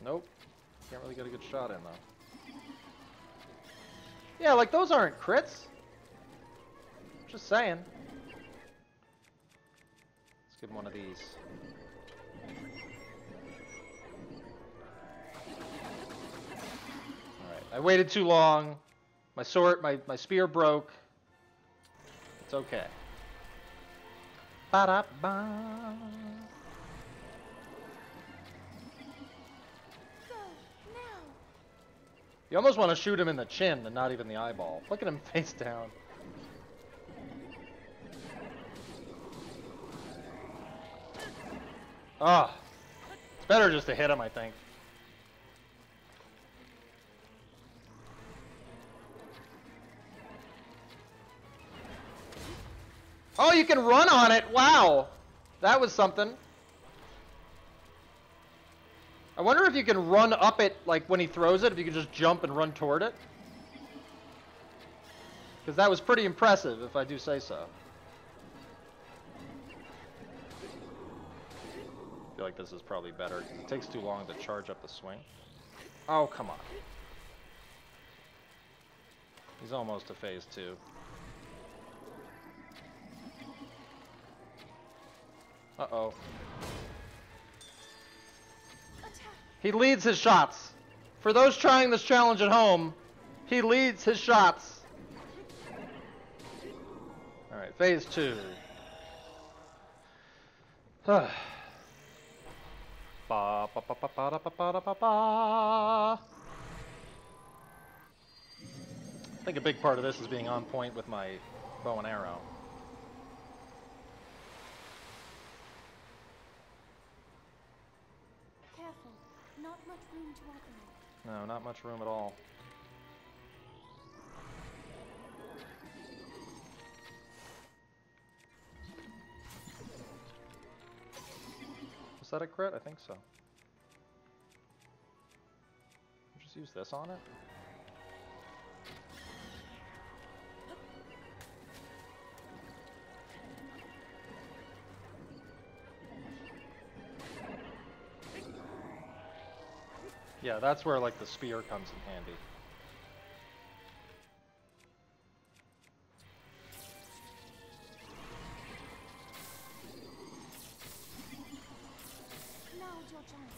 Speaker 1: Nope. Can't really get a good shot in though. Yeah, like those aren't crits. Just saying. Let's give him one of these. Alright, I waited too long. My sword, my spear broke. It's okay. Ba-da-ba.
Speaker 3: Go, now.
Speaker 1: You almost want to shoot him in the chin and not even the eyeball. Look at him face down. Ah, it's better just to hit him, I think. Oh, you can run on it! Wow! That was something. I wonder if you can run up it, like when he throws it, if you can just jump and run toward it. Because that was pretty impressive, if I do say so. I feel like this is probably better, because it takes too long to charge up the swing. Oh, come on. He's almost to phase 2. Uh-oh. He leads his shots. For those trying this challenge at home, he leads his shots. Alright, phase 2. Ba ba ba ba ba ba ba ba ba. I think a big part of this is being on point with my bow and arrow.
Speaker 3: Not much room to operate.
Speaker 1: No, not much room at all. Was that a crit? I think so. Just use this on it. Yeah, that's where like the spear comes in handy.
Speaker 3: Now's your chance.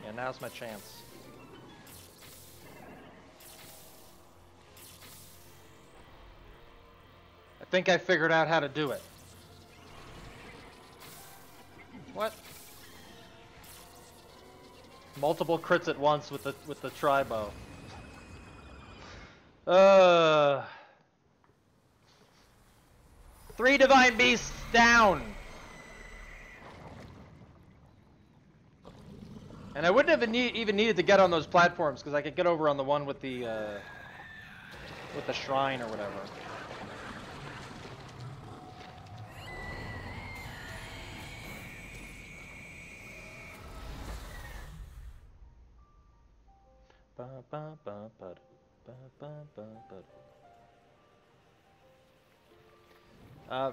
Speaker 1: Yeah, now's my chance. I think I figured out how to do it. What? Multiple crits at once with the tri-bow. 3 divine beasts down. And I wouldn't have even needed to get on those platforms because I could get over on the one with the shrine or whatever.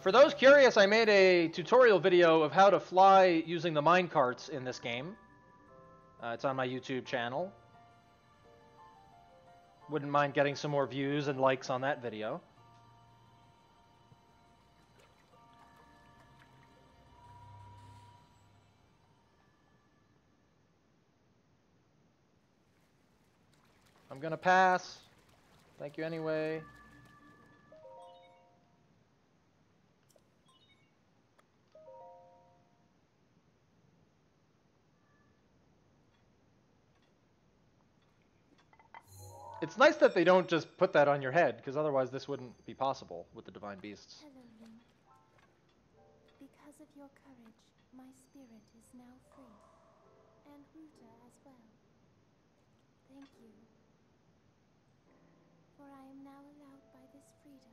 Speaker 1: For those curious, I made a tutorial video of how to fly using the minecarts in this game. It's on my YouTube channel. Wouldn't mind getting some more views and likes on that video. I'm gonna pass. Thank you anyway. It's nice that they don't just put that on your head, because otherwise this wouldn't be possible with the Divine Beasts.
Speaker 3: Hello, Link. Because of your courage, my spirit is now free. And Ruta as well. Thank you. For I am now allowed by this freedom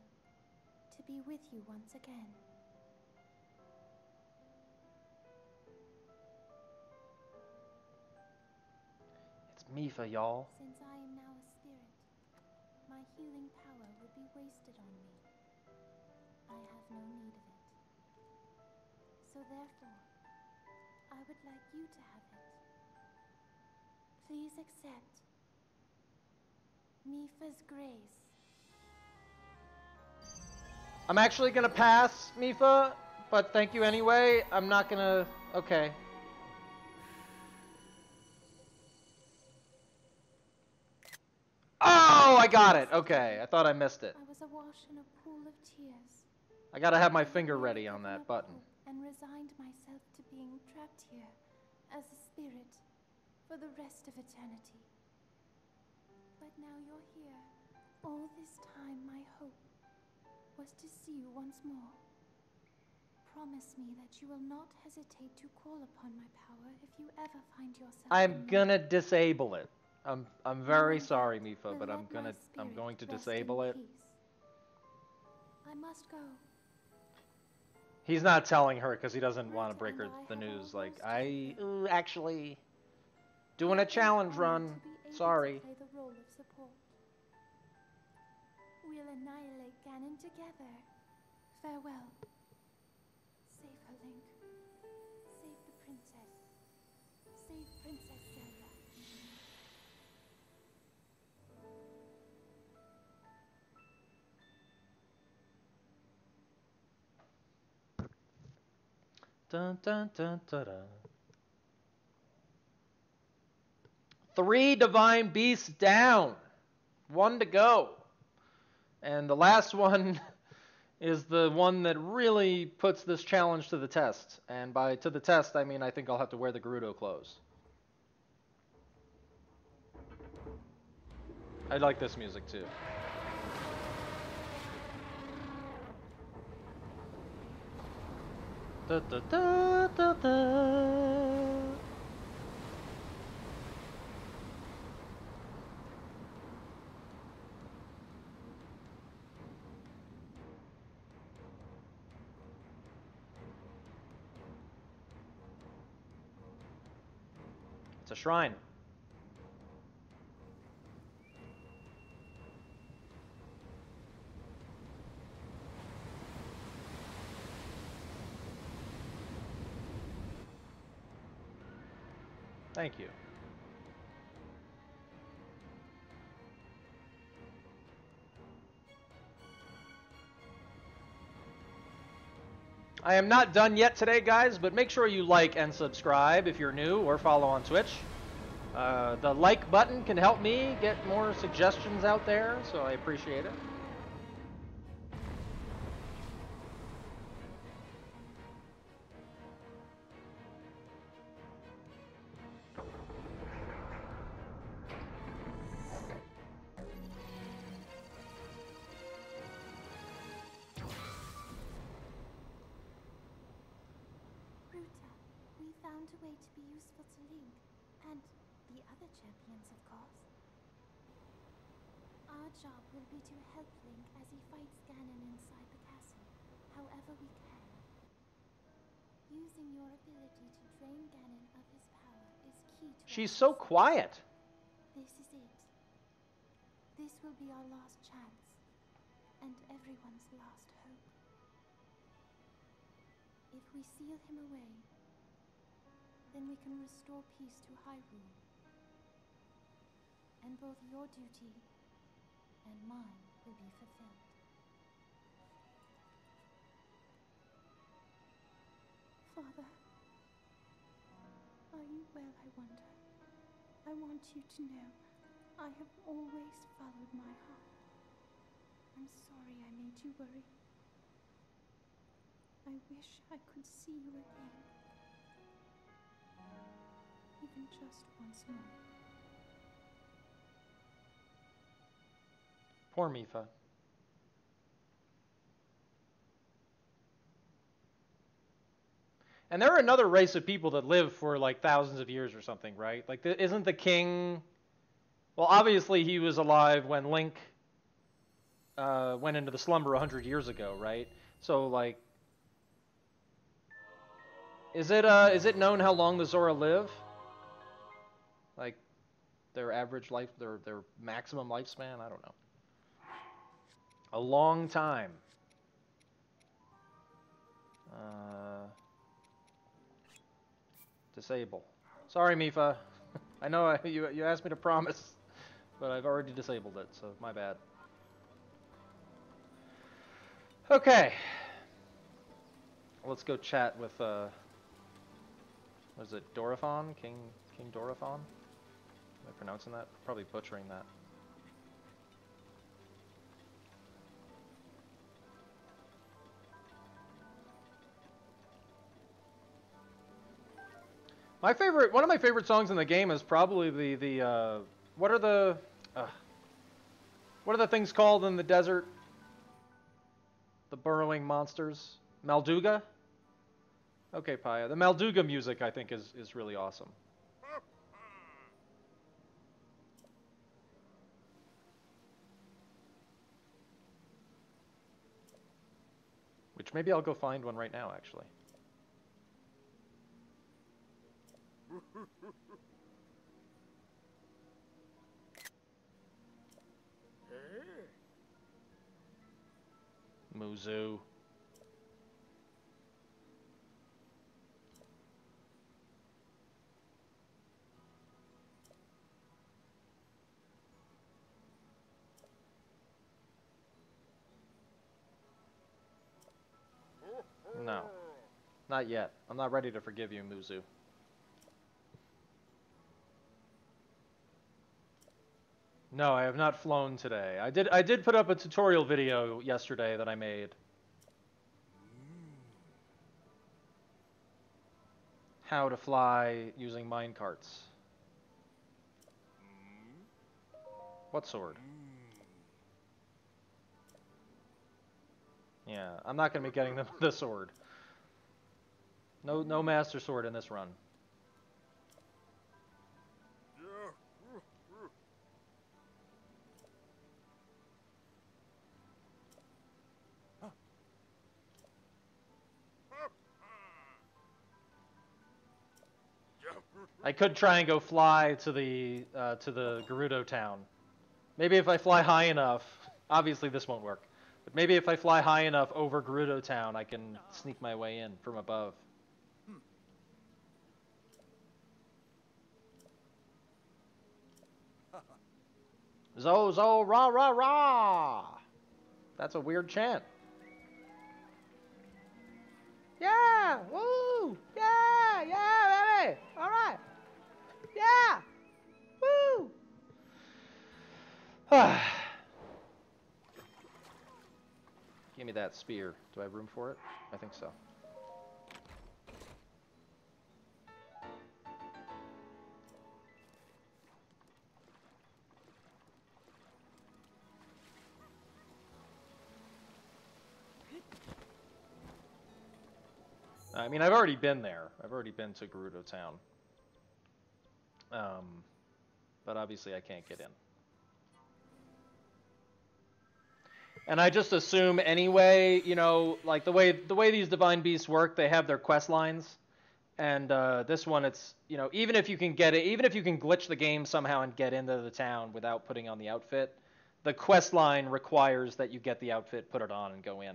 Speaker 3: to be with you once again.
Speaker 1: It's Mifa, y'all.
Speaker 3: Since I am now a spirit, my healing power would be wasted on me. I have no need of it. So therefore, I would like you to have it. Please accept Mifa's grace.
Speaker 1: I'm actually gonna pass, Mifa, but thank you anyway. I'm not gonna... Okay. Oh, I got it. Okay, I thought I missed it.
Speaker 3: I was awash in a pool of tears.
Speaker 1: I gotta have my finger ready on that button.
Speaker 3: And resigned myself to being trapped here as a spirit for the rest of eternity. But now you're here. All this time my hope was to see you once more. Promise me that you will not hesitate to call upon my power if you ever find yourself
Speaker 1: I'm
Speaker 3: in
Speaker 1: gonna
Speaker 3: need.
Speaker 1: disable it. I'm very
Speaker 3: Knowing
Speaker 1: sorry,
Speaker 3: that
Speaker 1: Mifa,
Speaker 3: will
Speaker 1: but I'm
Speaker 3: let my
Speaker 1: going to
Speaker 3: spirit rest
Speaker 1: disable
Speaker 3: in
Speaker 1: it.
Speaker 3: peace. I must go.
Speaker 1: He's not telling her because he doesn't
Speaker 3: Ruta
Speaker 1: want to break
Speaker 3: and
Speaker 1: her
Speaker 3: I
Speaker 1: the
Speaker 3: have
Speaker 1: news.
Speaker 3: our
Speaker 1: Like,
Speaker 3: roles to
Speaker 1: actually doing
Speaker 3: I
Speaker 1: a
Speaker 3: am
Speaker 1: challenge
Speaker 3: honored
Speaker 1: run.
Speaker 3: to be able
Speaker 1: Sorry.
Speaker 3: to play the role of support. We'll annihilate Ganon together. Farewell. Save her, Link. Save the princess. Save Princess Zelda.
Speaker 1: Dun, dun, dun, dun, dun. 3 divine beasts down. 1 to go. And the last one is the one that really puts this challenge to the test. And by to the test, I mean I think I'll have to wear the Gerudo clothes. I like this music too. Da, da, da, da, da. a shrine. Thank you. I am not done yet today, guys, but make sure you like and subscribe if you're new, or follow on Twitch. The like button can help me get more suggestions out there, so I appreciate it.
Speaker 3: Ruta, we found a way to be useful to Link, and the other champions, of course. Our job will be to help Link as he fights Ganon inside the castle, however we can. Using your ability to drain Ganon of his power is key to
Speaker 1: She's
Speaker 3: our
Speaker 1: so
Speaker 3: success.
Speaker 1: quiet.
Speaker 3: This is it. This will be our last chance, and everyone's last hope. If we seal him away, then we can restore peace to Hyrule. And both your duty and mine will be fulfilled. Father, are you well, I wonder? I want you to know I have always followed my heart. I'm sorry I made you worry. I wish I could see you again. Even just once more.
Speaker 1: Poor Mipha. And there are another race of people that live for like thousands of years or something, right? Like, isn't the king... Well, obviously he was alive when Link went into the slumber 100 years ago, right? So, like... Is it known how long the Zora live? Like, their average life, their maximum lifespan? I don't know. A long time. Disable. Sorry, Mipha. I know you asked me to promise, but I've already disabled it, so my bad. Okay. Let's go chat with, what is it, Dorifon? King Dorifon? Am I pronouncing that? Probably butchering that. One of my favorite songs in the game is probably what are the things called in the desert? The burrowing monsters? Malduga? Okay, Paya. The Malduga music, I think, is really awesome. Which maybe I'll go find one right now, actually. Muzu. No. Not yet. I'm not ready to forgive you, Muzu. No, I have not flown today. I did put up a tutorial video yesterday that I made. How to fly using minecarts. What sword? Yeah, I'm not going to be getting the sword. No master sword in this run. I could try and go fly to the Gerudo town. Maybe if I fly high enough, obviously this won't work, but maybe if I fly high enough over Gerudo town, I can sneak my way in from above. Zo, zo, rah, rah, rah! That's a weird chant. Yeah! Woo! Yeah! Yeah, baby! Alright! Yeah! Woo! Give me that spear. Do I have room for it? I think so. I mean, I've already been there. I've already been to Gerudo Town. But obviously I can't get in. And I just assume anyway, you know, like the way these divine beasts work, they have their quest lines. And this one, it's, you know, even if you can get it, even if you can glitch the game somehow and get into the town without putting on the outfit, the quest line requires that you get the outfit, put it on, and go in.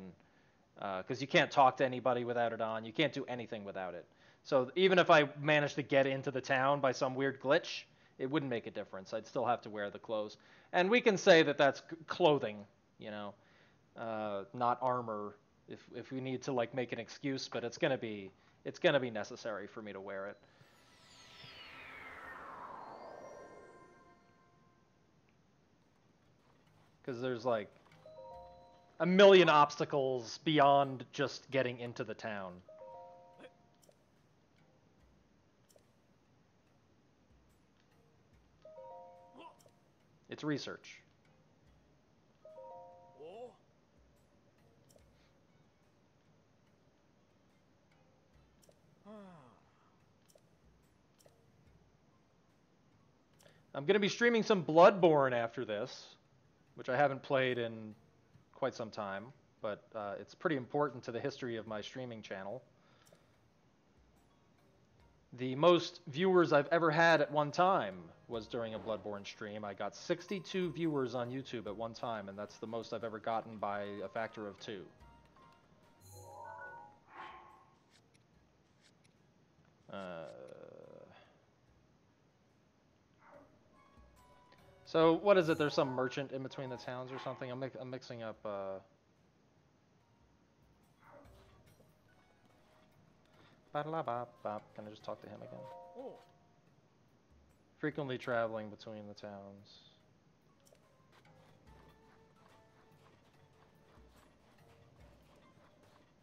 Speaker 1: Because you can't talk to anybody without it on. You can't do anything without it. So even if I managed to get into the town by some weird glitch, it wouldn't make a difference. I'd still have to wear the clothes. And we can say that that's clothing, you know, not armor. If we need to like make an excuse, but it's gonna be necessary for me to wear it. Because there's like a million obstacles beyond just getting into the town. It's research. I'm going to be streaming some Bloodborne after this, which I haven't played in quite some time, but it's pretty important to the history of my streaming channel. The most viewers I've ever had at one time was during a Bloodborne stream. I got 62 viewers on YouTube at one time, and that's the most I've ever gotten by a factor of 2. So what is it? There's some merchant in between the towns or something? I'm mixing up. Can I just talk to him again? Frequently traveling between the towns.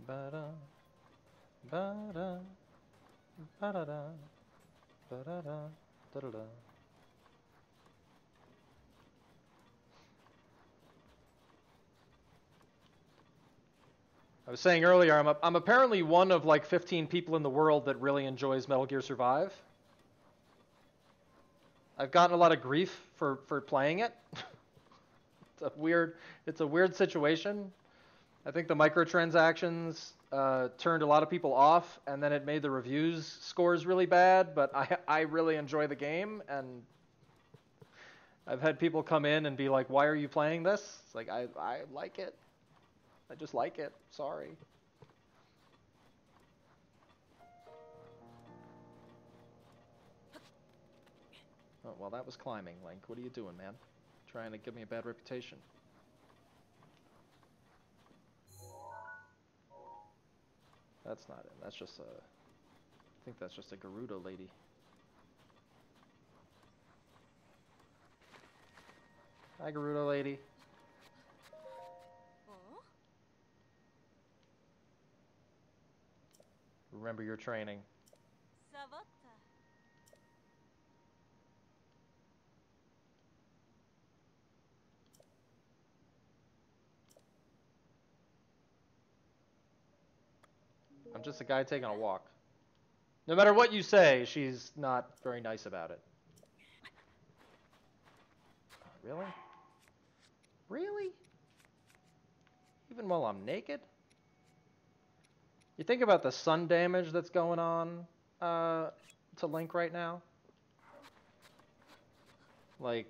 Speaker 1: Ba-da, ba-da, ba-da-da, ba-da-da, da-da-da. I was saying earlier, I'm apparently one of like 15 people in the world that really enjoys Metal Gear Survive. I've gotten a lot of grief for playing it. It's a weird situation. I think the microtransactions turned a lot of people off, and then it made the reviews scores really bad, but I really enjoy the game, and I've had people come in and be like, why are you playing this? It's like, I like it. I just like it. Sorry. Oh, well, that was climbing, Link. What are you doing, man? Trying to give me a bad reputation. That's not it. That's just a... I think that's just a Gerudo lady. Hi, Gerudo lady. Remember your training. I'm just a guy taking a walk. No matter what you say, she's not very nice about it. Really? Really? Even while I'm naked? You think about the sun damage that's going on to Link right now? Like,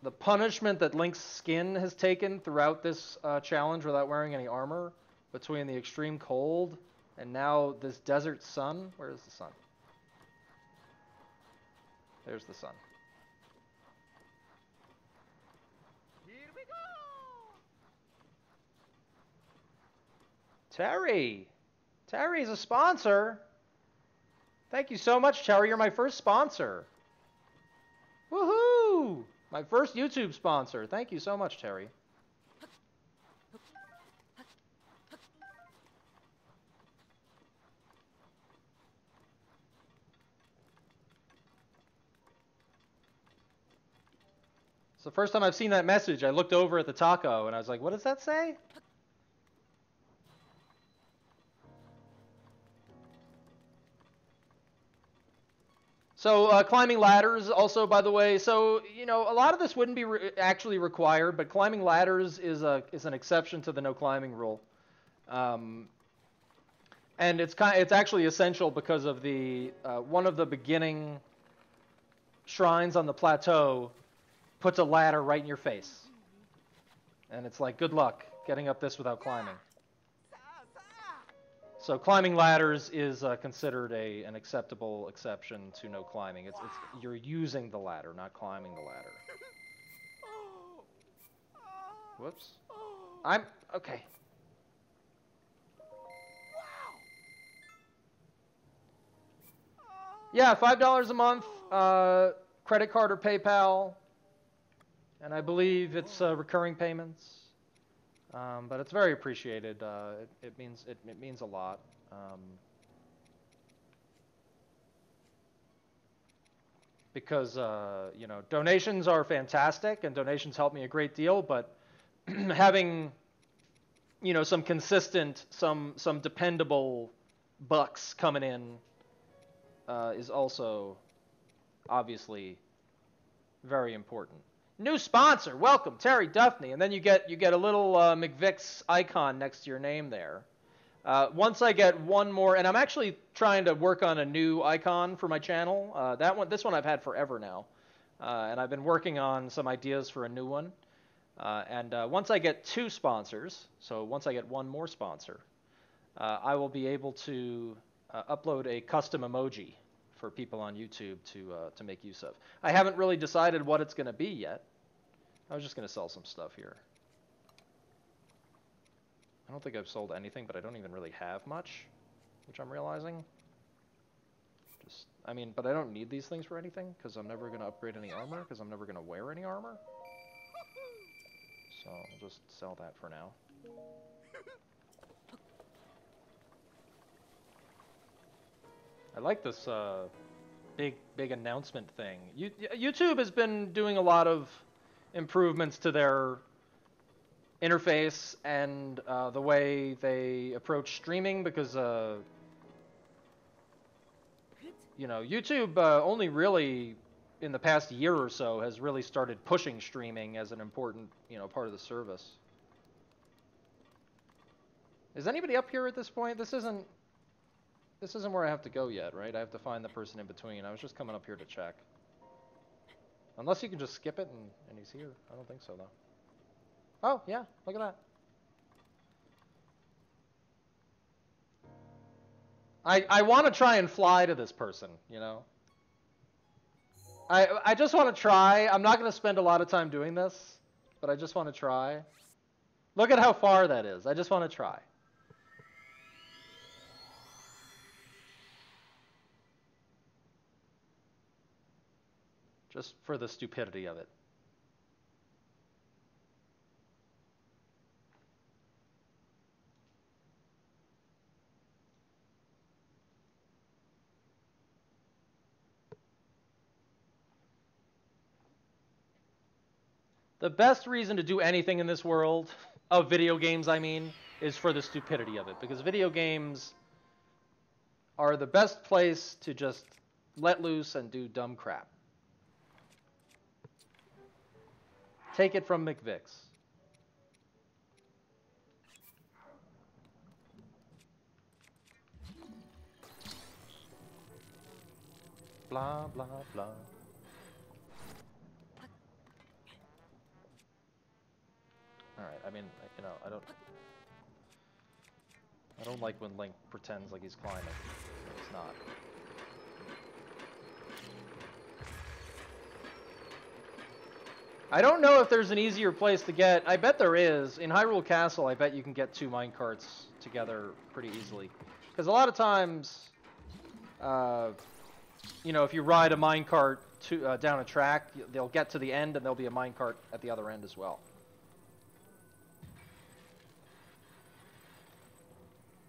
Speaker 1: the punishment that Link's skin has taken throughout this challenge without wearing any armor, between the extreme cold and now this desert sun. Where is the sun? There's the sun.
Speaker 2: Here we go!
Speaker 1: Terry! Terry's a sponsor! Thank you so much, Terry. You're my first sponsor. Woohoo! My first YouTube sponsor. Thank you so much, Terry. It's the first time I've seen that message. I looked over at the taco and I was like, what does that say? So climbing ladders also, by the way, so, you know, a lot of this wouldn't be actually required, but climbing ladders is an exception to the no climbing rule. And it's actually essential because of the one of the beginning shrines on the plateau puts a ladder right in your face. And it's like, good luck getting up this without climbing. So climbing ladders is considered an acceptable exception to no climbing. It's you're using the ladder, not climbing the ladder. Whoops. I'm okay. Yeah, $5 a month, credit card or PayPal, and I believe it's recurring payments. But it's very appreciated. It means a lot. Because you know, donations are fantastic and donations help me a great deal, but having, you know, some consistent, some dependable bucks coming in is also obviously very important. New sponsor, welcome, Terry Duffney, and then you get a little McVicks icon next to your name there. Once I get one more, and I'm actually trying to work on a new icon for my channel. This one I've had forever now, and I've been working on some ideas for a new one. And once I get 2 sponsors, so once I get one more sponsor, I will be able to upload a custom emoji for people on YouTube to make use of. I haven't really decided what it's going to be yet. I was just going to sell some stuff here. I don't think I've sold anything, but I don't even really have much, which I'm realizing. I mean, but I don't need these things for anything, because I'm never going to upgrade any armor, because I'm never going to wear any armor. So I'll just sell that for now. I like this big announcement thing. YouTube has been doing a lot of improvements to their interface and the way they approach streaming, because you know, YouTube only really in the past year or so has really started pushing streaming as an important, you know, part of the service. Is anybody up here at this point? This isn't where I have to go yet, right? I have to find the person in between. I was just coming up here to check. Unless you can just skip it and he's here. I don't think so, though. Oh, yeah, look at that. I want to try and fly to this person, you know? I just want to try. I'm not going to spend a lot of time doing this, but I just want to try. Look at how far that is. I just want to try. Just for the stupidity of it. The best reason to do anything in this world, of video games I mean, is for the stupidity of it. Because video games are the best place to just let loose and do dumb crap. Take it from McVicks. Blah, blah, blah. I mean, you know, I don't like when Link pretends like he's climbing when he's not. I don't know if there's an easier place to get. I bet there is. In Hyrule Castle, I bet you can get 2 minecarts together pretty easily. Because a lot of times, you know, if you ride a minecart down a track, they'll get to the end and there'll be a minecart at the other end as well.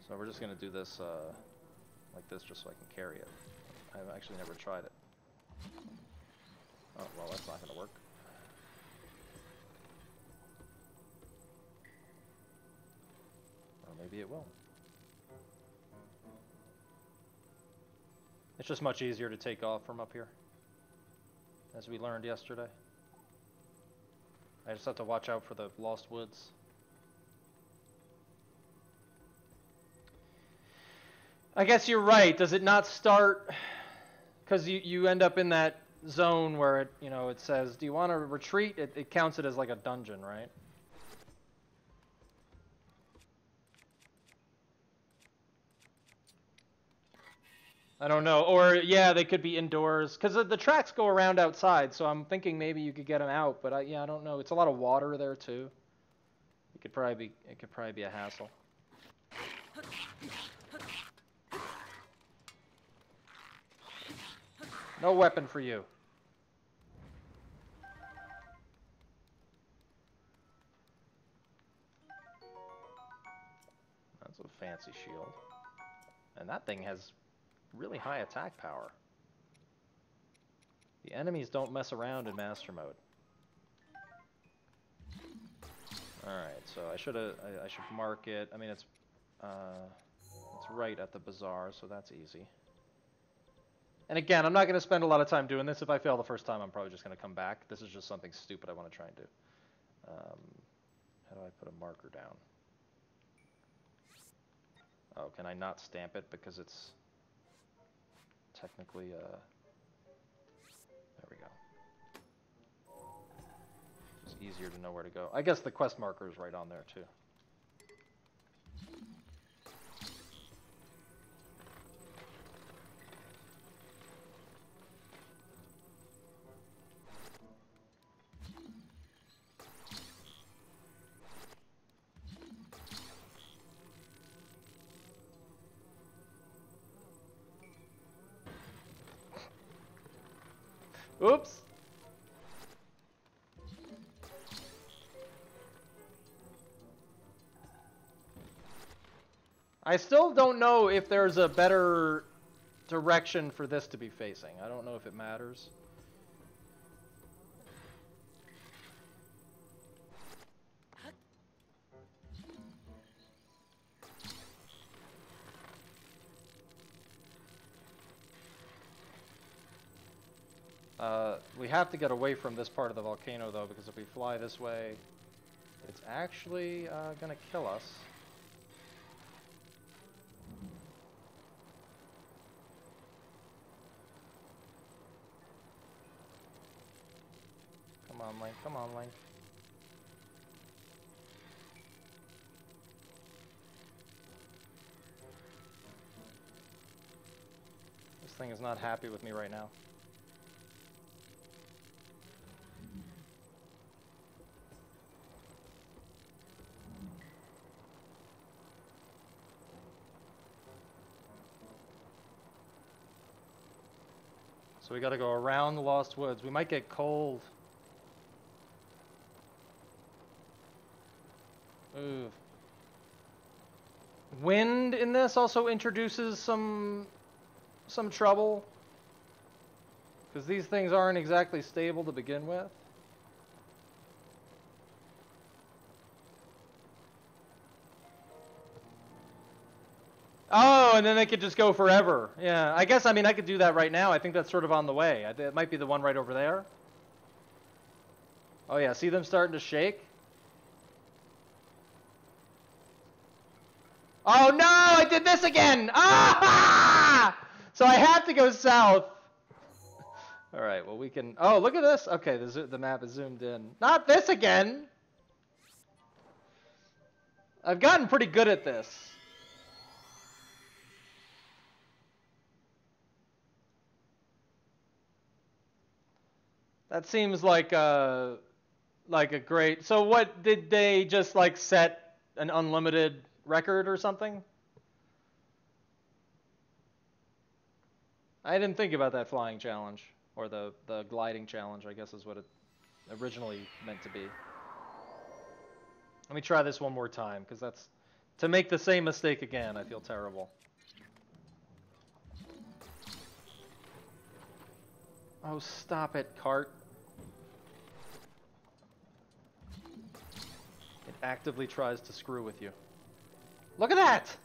Speaker 1: So we're just going to do this like this just so I can carry it. I've actually never tried it. Oh, well, that's not going to work. Or maybe it will. It's just much easier to take off from up here, as we learned yesterday. I just have to watch out for the Lost Woods. I guess you're right. Does it not start? Because you end up in that zone where it, you know, it says, do you want to retreat? It counts it as like a dungeon, right? I don't know. Or, yeah, they could be indoors. Because the tracks go around outside, so I'm thinking maybe you could get them out. But, yeah, I don't know. It's a lot of water there, too. It could probably be a hassle. No weapon for you. That's a fancy shield. And that thing has really high attack power. The enemies don't mess around in Master Mode. Alright, so I should mark it. I mean, it's right at the bazaar, so that's easy. And again, I'm not going to spend a lot of time doing this. If I fail the first time, I'm probably just going to come back. This is just something stupid I want to try and do. How do I put a marker down? Oh, can I not stamp it because it's technically, there we go. It's easier to know where to go. I guess the quest marker is right on there, too. Oops. I still don't know if there's a better direction for this to be facing. I don't know if it matters. We have to get away from this part of the volcano, though, because if we fly this way, it's actually going to kill us. Come on, Link. Come on, Link. This thing is not happy with me right now. So we gotta go around the Lost Woods. We might get cold. Ooh. Wind in this also introduces some trouble. Because these things aren't exactly stable to begin with. Oh, and then they could just go forever. Yeah, I guess, I mean, I could do that right now. I think that's sort of on the way. It might be the one right over there. Oh yeah, see them starting to shake? Oh no, I did this again! Ah! So I had to go south. Alright, well we can... Oh, look at this! Okay, the map is zoomed in. Not this again! I've gotten pretty good at this. That seems like a great. So what did they just like set an unlimited record or something? I didn't think about that flying challenge or the gliding challenge, I guess is what it originally meant to be. Let me try this one more time because that's to make the same mistake again. I feel terrible. Oh, stop it, cart. It actively tries to screw with you. Look at that!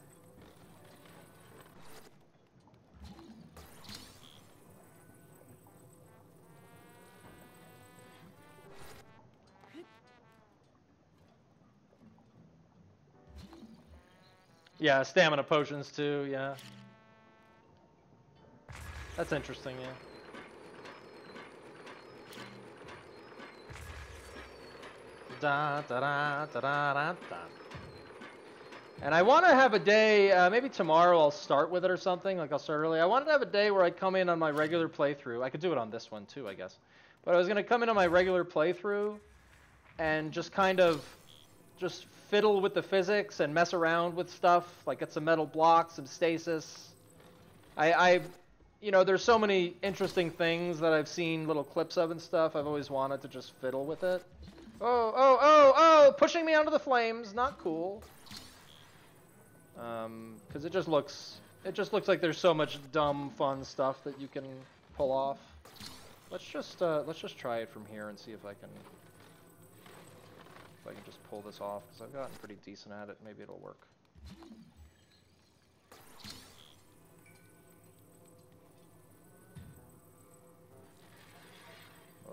Speaker 1: Yeah, stamina potions too, yeah. That's interesting, yeah. Da, da, da, da, da, da, da. And I want to have a day, maybe tomorrow I'll start with it or something, like I'll start early. I wanted to have a day where I come in on my regular playthrough. I could do it on this one too, I guess. But I was going to come in on my regular playthrough and just kind of just fiddle with the physics and mess around with stuff, like get some metal blocks, some stasis. You know, there's so many interesting things that I've seen little clips of and stuff. I've always wanted to just fiddle with it. Oh, oh, oh, oh! Pushing me onto the flames, not cool. Because it just looks like there's so much dumb, fun stuff that you can pull off. Let's just try it from here and see if I can just pull this off, because I've gotten pretty decent at it. Maybe it'll work.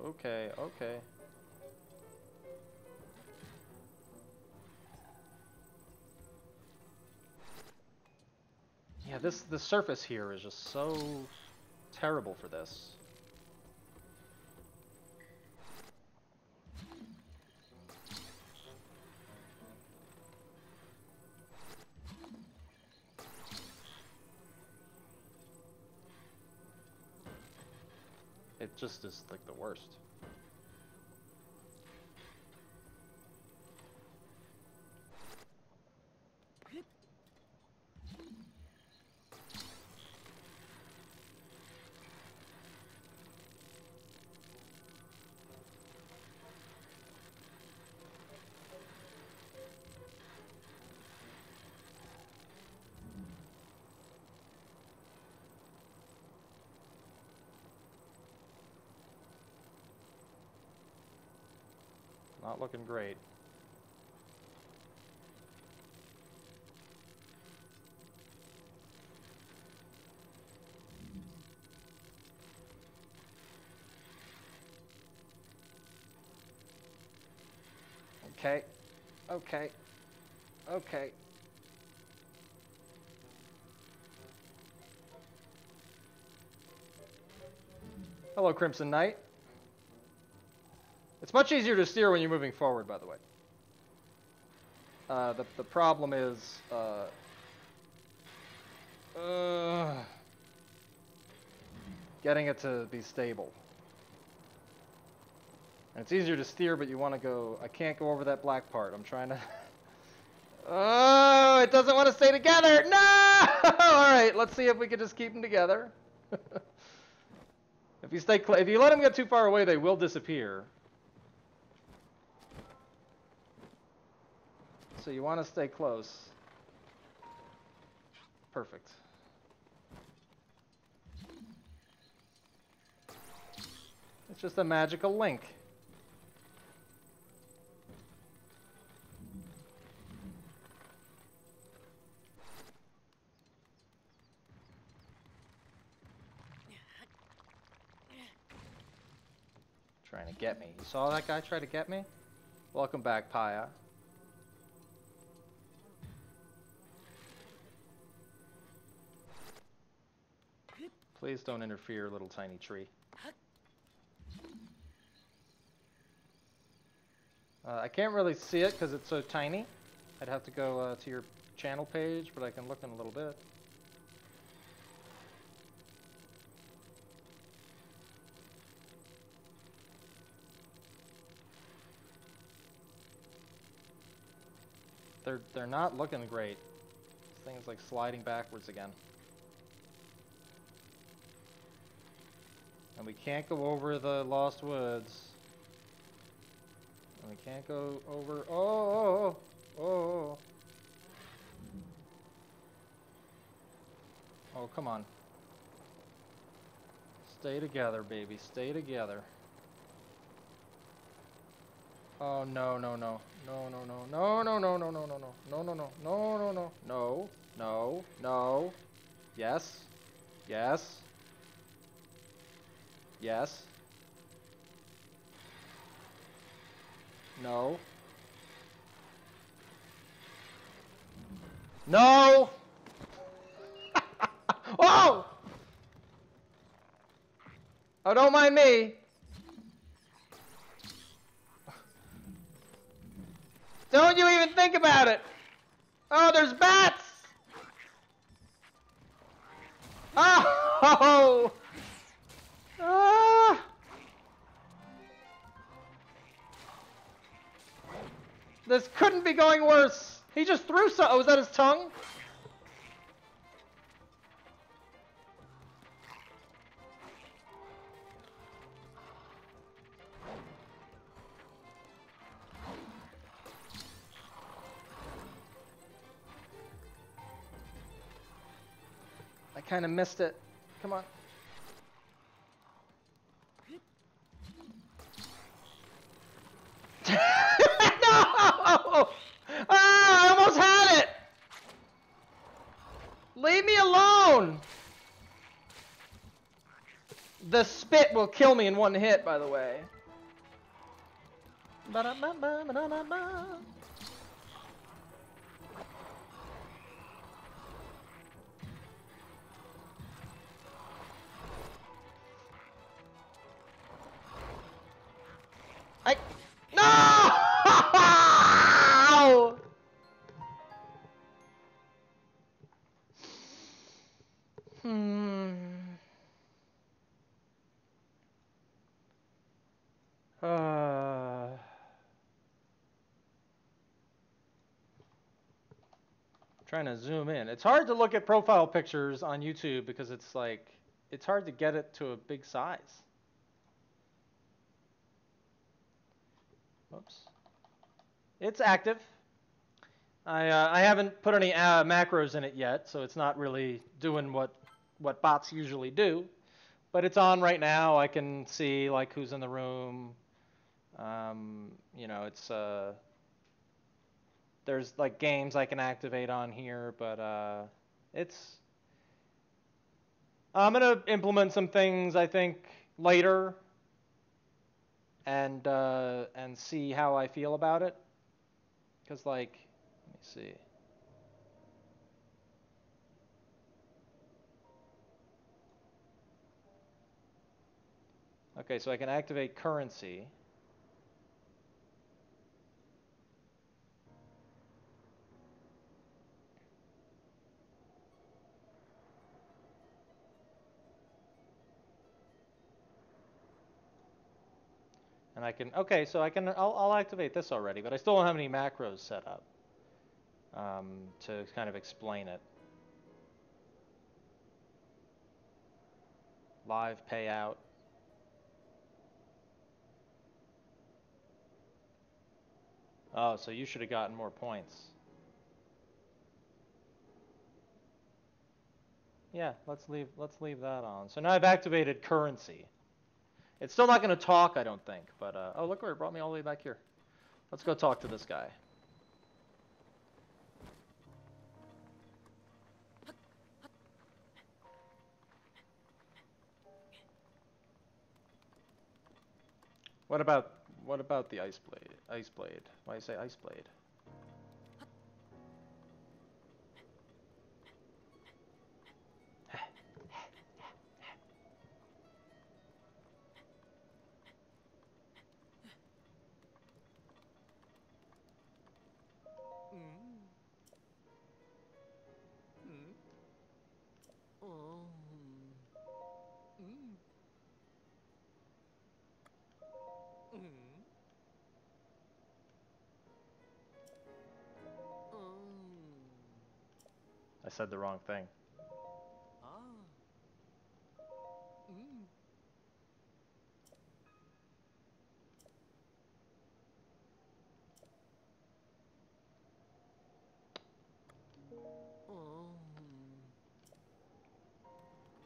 Speaker 1: Okay, okay. Yeah, the surface here is just so terrible for this. It just is like the worst. Not looking great. Okay. Okay. Okay. Hello, Crimson Knight. It's much easier to steer when you're moving forward, by the way. The problem is getting it to be stable. And it's easier to steer, but you want to go... I can't go over that black part. I'm trying to... Oh, it doesn't want to stay together! No! Alright, let's see if we can just keep them together. If you let them get too far away, they will disappear. So you want to stay close. Perfect. It's just a magical link. Trying to get me. You saw that guy try to get me? Welcome back, Paya. Please don't interfere, little tiny tree. I can't really see it because it's so tiny. I'd have to go to your channel page, but I can look in a little bit. They're not looking great. This thing is like sliding backwards again. And we can't go over the Lost Woods. And we can't go over. Oh. Oh, come on. Stay together, baby. Stay together. Oh, no. No. Yes. No. No! Oh! Oh, don't mind me. Don't you even think about it. Oh, there's bats! Oh! Ah! This couldn't be going worse. He just threw some. Oh, was that his tongue? I kind of missed it. Come on. No! Ah, I almost had it! Leave me alone! The spit will kill me in one hit, by the way. No! Trying to zoom in. It's hard to look at profile pictures on YouTube because it's like, it's hard to get it to a big size. Oops. It's active. I haven't put any macros in it yet, so it's not really doing what bots usually do. But it's on right now. I can see like who's in the room. You know, it's there's like games I can activate on here, but it's. I'm gonna implement some things I think later, and see how I feel about it. Cause like, let me see. Okay, so I can activate currency. And I can, okay, so I'll activate this already, but I still don't have any macros set up to kind of explain it. Live payout. Oh, so you should have gotten more points. Yeah, let's leave that on. So now I've activated currency. It's still not going to talk, I don't think, but oh, look where it brought me all the way back here. Let's go talk to this guy. What about the ice blade? Ice blade. Why do you say ice blade? I said the wrong thing.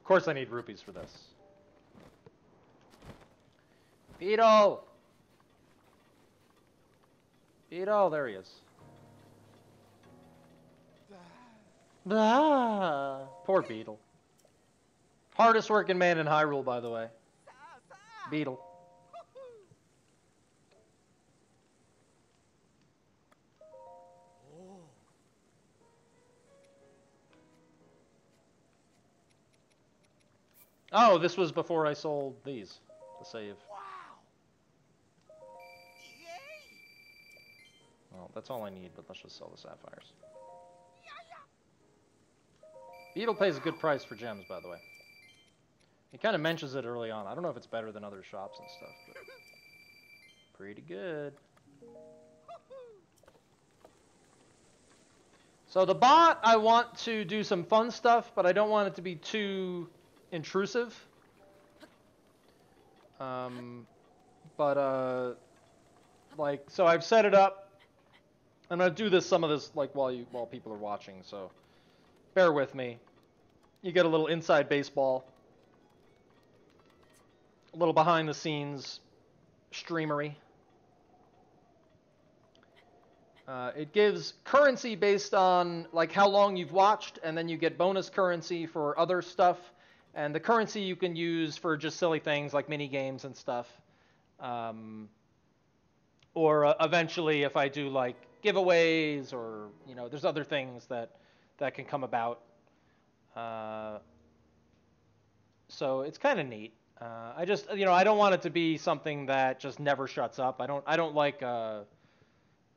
Speaker 1: Of course I need rupees for this. Beetle! Beetle, there he is. Ah, poor Beetle. Hardest working man in Hyrule, by the way. Beetle. Oh, this was before I sold these. The save. Well, that's all I need, but let's just sell the sapphires. Beetle pays a good price for gems, by the way. He kind of mentions it early on. I don't know if it's better than other shops and stuff, but pretty good. So the bot, I want to do some fun stuff, but I don't want it to be too intrusive. Like, so I've set it up. I'm gonna do some of this, like, while people are watching. So, bear with me. You get a little inside baseball, a little behind the scenes streamery. It gives currency based on like how long you've watched, and then you get bonus currency for other stuff. And the currency you can use for just silly things like mini games and stuff. Or eventually, if I do like giveaways, or there's other things that can come about. So it's kind of neat. I just I don't want it to be something that just never shuts up. I don't like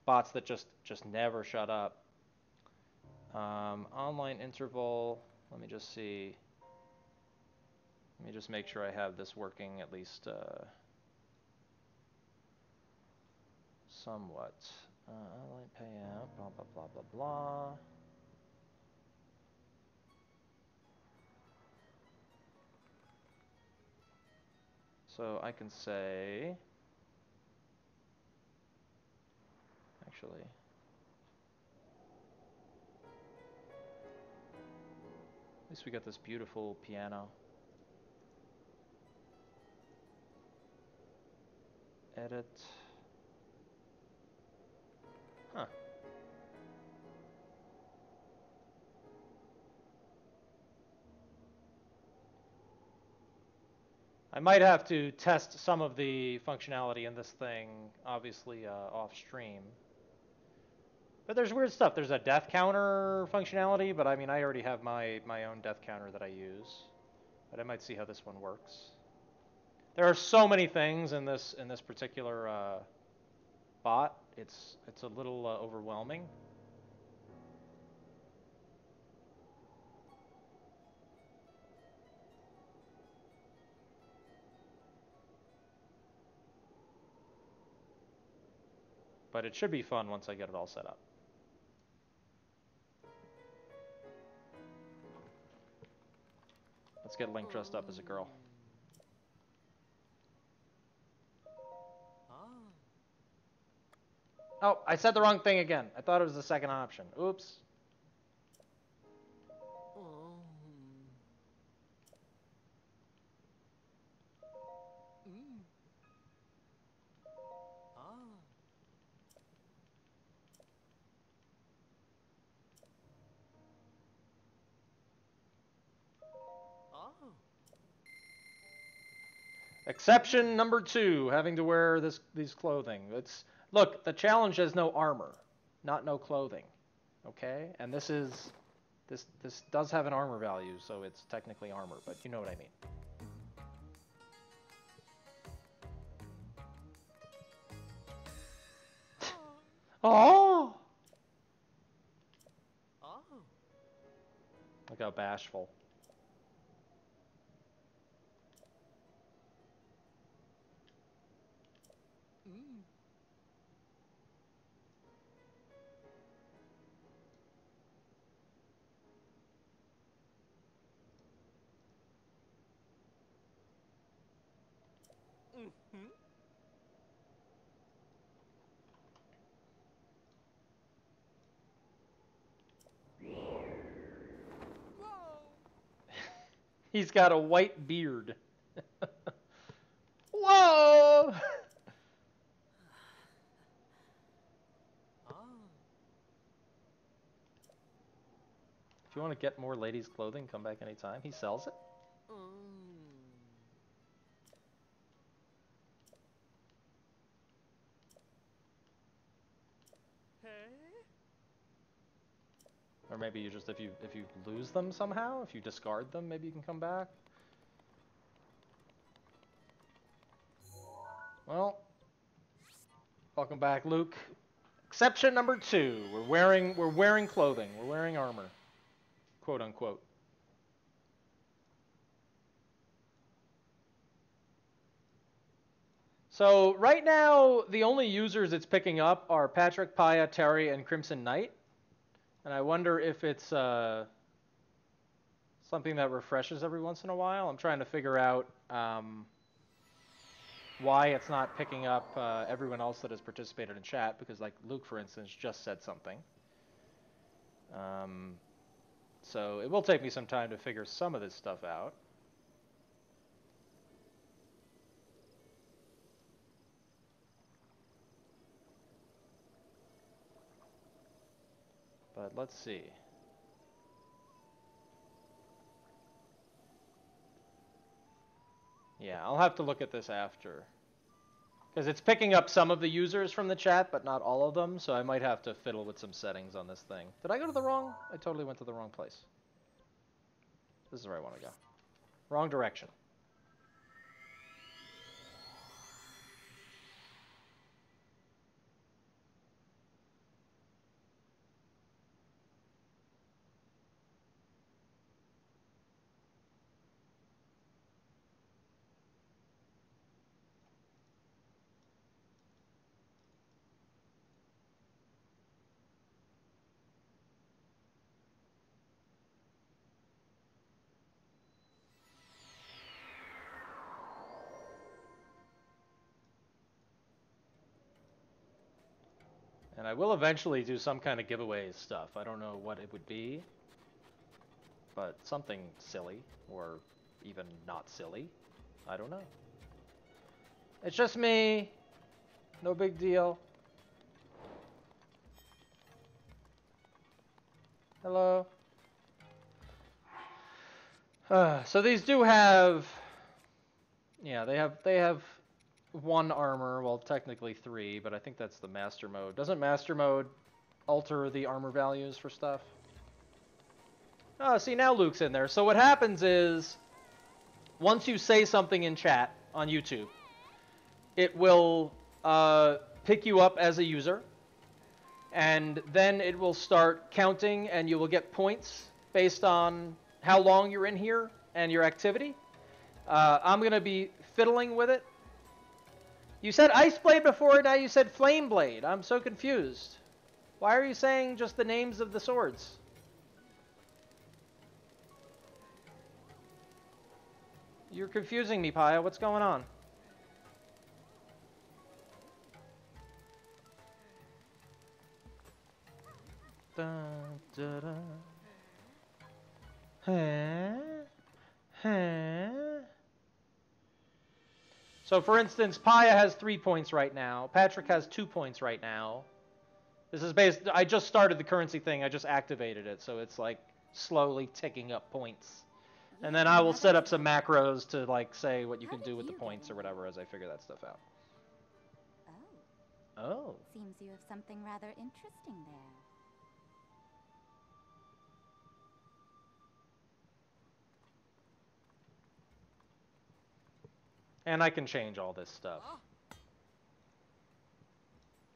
Speaker 1: bots that just never shut up. Online interval. Let me just see. Let me just make sure I have this working at least somewhat. Online payout. Blah blah blah blah blah. So I can say. Actually. At least we got this beautiful piano. Edit. Huh. I might have to test some of the functionality in this thing, obviously off stream. But there's weird stuff. There's a death counter functionality, but I mean, I already have my own death counter that I use. But I might see how this one works. There are so many things in this particular bot. It's a little overwhelming. But it should be fun once I get it all set up. Let's get Link dressed up as a girl. Oh, I said the wrong thing again. I thought it was the second option. Oops. Exception number 2, having to wear these clothing. Look, the challenge has no armor, not no clothing. Okay? And this does have an armor value, so it's technically armor, but you know what I mean. Oh! Look how bashful. He's got a white beard. Whoa! If you want to get more ladies' clothing, come back anytime. He sells it? Or maybe you just if you lose them somehow, if you discard them, maybe you can come back. Well, welcome back, Luke. Exception number 2. We're wearing clothing. We're wearing armor. Quote unquote. So right now, the only users it's picking up are Patrick, Paya, Terry, and Crimson Knight. And I wonder if it's something that refreshes every once in a while. I'm trying to figure out why it's not picking up everyone else that has participated in chat, because like Luke, for instance, just said something. So it will take me some time to figure some of this stuff out. But let's see. Yeah, I'll have to look at this after. Because it's picking up some of the users from the chat, but not all of them, so I might have to fiddle with some settings on this thing. Did I go to the wrong? I totally went to the wrong place. This is where I want to go. Wrong direction. And I will eventually do some kind of giveaway stuff. I don't know what it would be, but something silly, or even not silly. I don't know. It's just me. No big deal. Hello. So these do have, yeah, they have 1 armor, well technically 3, but I think that's the master mode. Doesn't master mode alter the armor values for stuff? Oh, see, now Luke's in there. So what happens is, once you say something in chat on YouTube, it will pick you up as a user, and then it will start counting, and you will get points based on how long you're in here and your activity. I'm going to be fiddling with it. You said Ice Blade before, now you said Flame Blade. I'm so confused. Why are you saying just the names of the swords? You're confusing me, Paya. What's going on? Dun, dun, dun. So for instance, Paya has 3 points right now. Patrick has 2 points right now. This is based, I just started the currency thing, I just activated it, so it's like slowly ticking up points. And then I will set up some macros to like say what you can do with the points or whatever as I figure that stuff out. Oh.
Speaker 4: Seems you have something rather interesting there.
Speaker 1: And I can change all this stuff.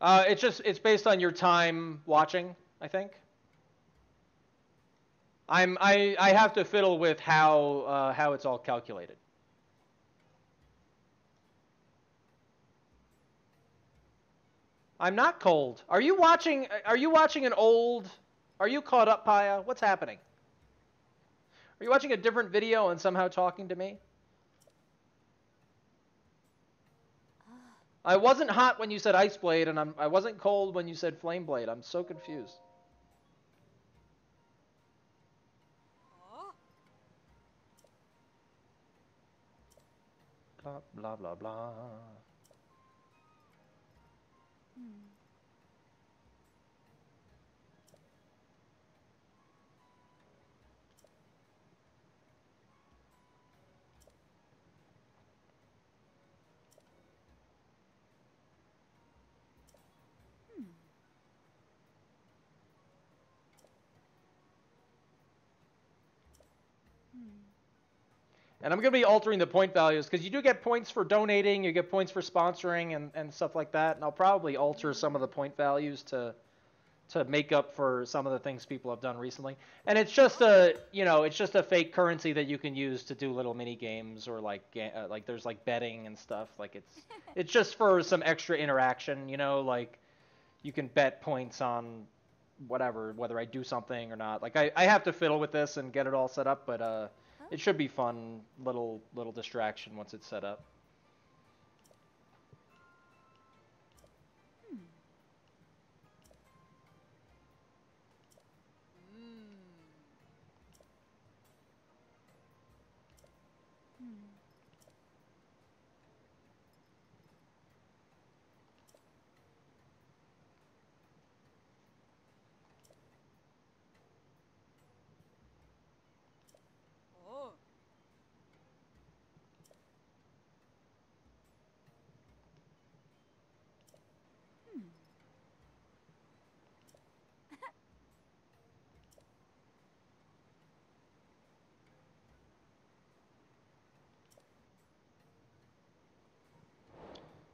Speaker 1: It's based on your time watching, I think. I have to fiddle with how it's all calculated. I'm not cold. Are you watching an old... Are you caught up, Paya? What's happening? Are you watching a different video and somehow talking to me? I wasn't hot when you said Ice Blade, and I wasn't cold when you said Flame Blade. I'm so confused. Blah, blah, blah, blah. And I'm going to be altering the point values, because you do get points for donating, you get points for sponsoring, and stuff like that. And I'll probably alter some of the point values to make up for some of the things people have done recently. And it's just it's just a fake currency that you can use to do little mini games, or like there's like betting and stuff. Like it's just for some extra interaction, like you can bet points on whatever, whether I do something or not. Like I have to fiddle with this and get it all set up, but it should be fun, little distraction once it's set up.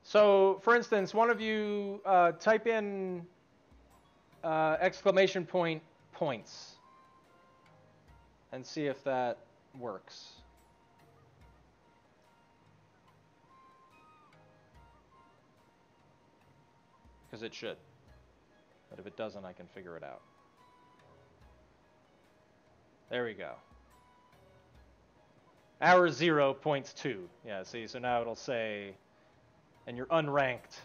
Speaker 1: So, for instance, one of you type in exclamation point points and see if that works. Because it should. But if it doesn't, I can figure it out. There we go. Hour 0 points 2. Yeah, see, so now it'll say... And you're unranked.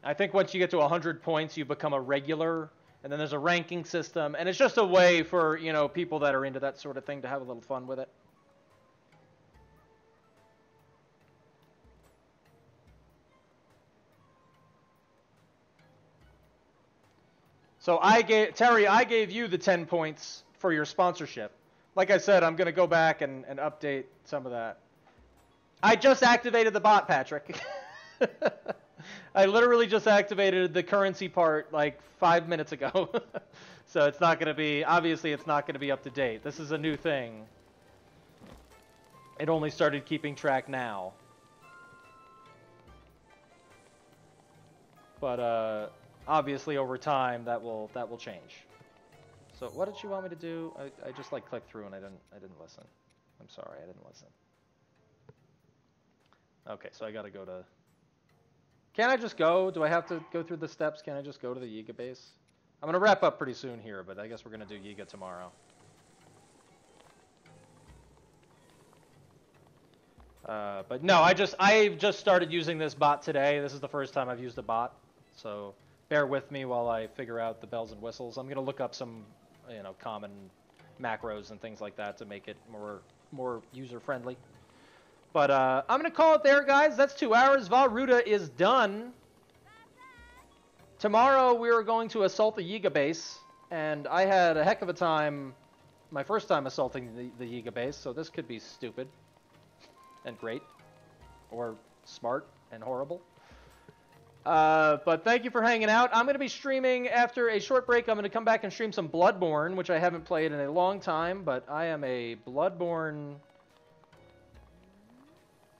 Speaker 1: I think once you get to 100 points, you become a regular, and then there's a ranking system, and it's just a way for, people that are into that sort of thing to have a little fun with it. So Terry, I gave you the 10 points for your sponsorship. Like I said, I'm going to go back and update some of that. I just activated the bot, Patrick. I literally just activated the currency part like 5 minutes ago. So it's not going to be, obviously it's not going to be up to date. This is a new thing. It only started keeping track now. But obviously over time that will change. So what did you want me to do? I just like clicked through and I didn't listen. I'm sorry, I didn't listen. Okay, so I got to go to... Can I just go? Do I have to go through the steps? Can I just go to the Yiga base? I'm going to wrap up pretty soon here, but I guess we're going to do Yiga tomorrow. But no, I just started using this bot today. This is the first time I've used a bot, so bear with me while I figure out the bells and whistles. I'm going to look up some, common macros and things like that to make it more user-friendly. But I'm going to call it there, guys. That's 2 hours. Ruta is done. Tomorrow we are going to assault the Yiga base, and I had a heck of a time my first time assaulting the Yiga base, so this could be stupid and great, or smart and horrible. But thank you for hanging out. I'm going to be streaming after a short break. I'm going to come back and stream some Bloodborne, which I haven't played in a long time, but I am a Bloodborne...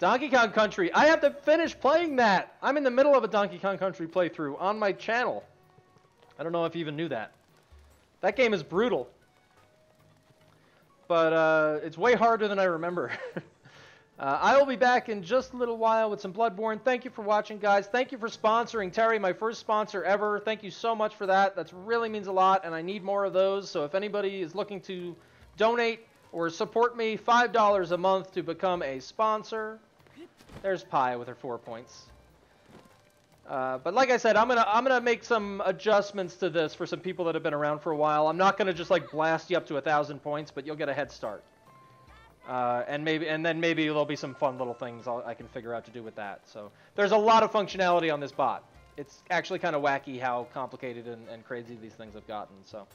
Speaker 1: Donkey Kong Country. I have to finish playing that. I'm in the middle of a Donkey Kong Country playthrough on my channel. I don't know if you even knew that. That game is brutal. But it's way harder than I remember. I will be back in just a little while with some Bloodborne. Thank you for watching, guys. Thank you for sponsoring Terry, my first sponsor ever. Thank you so much for that. That really means a lot, and I need more of those. So if anybody is looking to donate or support me, $5 a month to become a sponsor. There's Pi with her 4 points. But like I said, I'm gonna make some adjustments to this for some people that have been around for a while. I'm not gonna just like blast you up to 1,000 points, but you'll get a head start. And then maybe there'll be some fun little things I can figure out to do with that. So there's a lot of functionality on this bot. It's actually kind of wacky how complicated and crazy these things have gotten. So,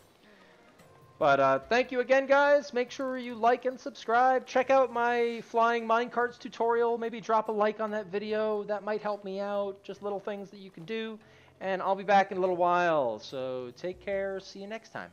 Speaker 1: but thank you again, guys. Make sure you like and subscribe. Check out my flying minecarts tutorial. Maybe drop a like on that video. That might help me out. Just little things that you can do. And I'll be back in a little while. So take care. See you next time.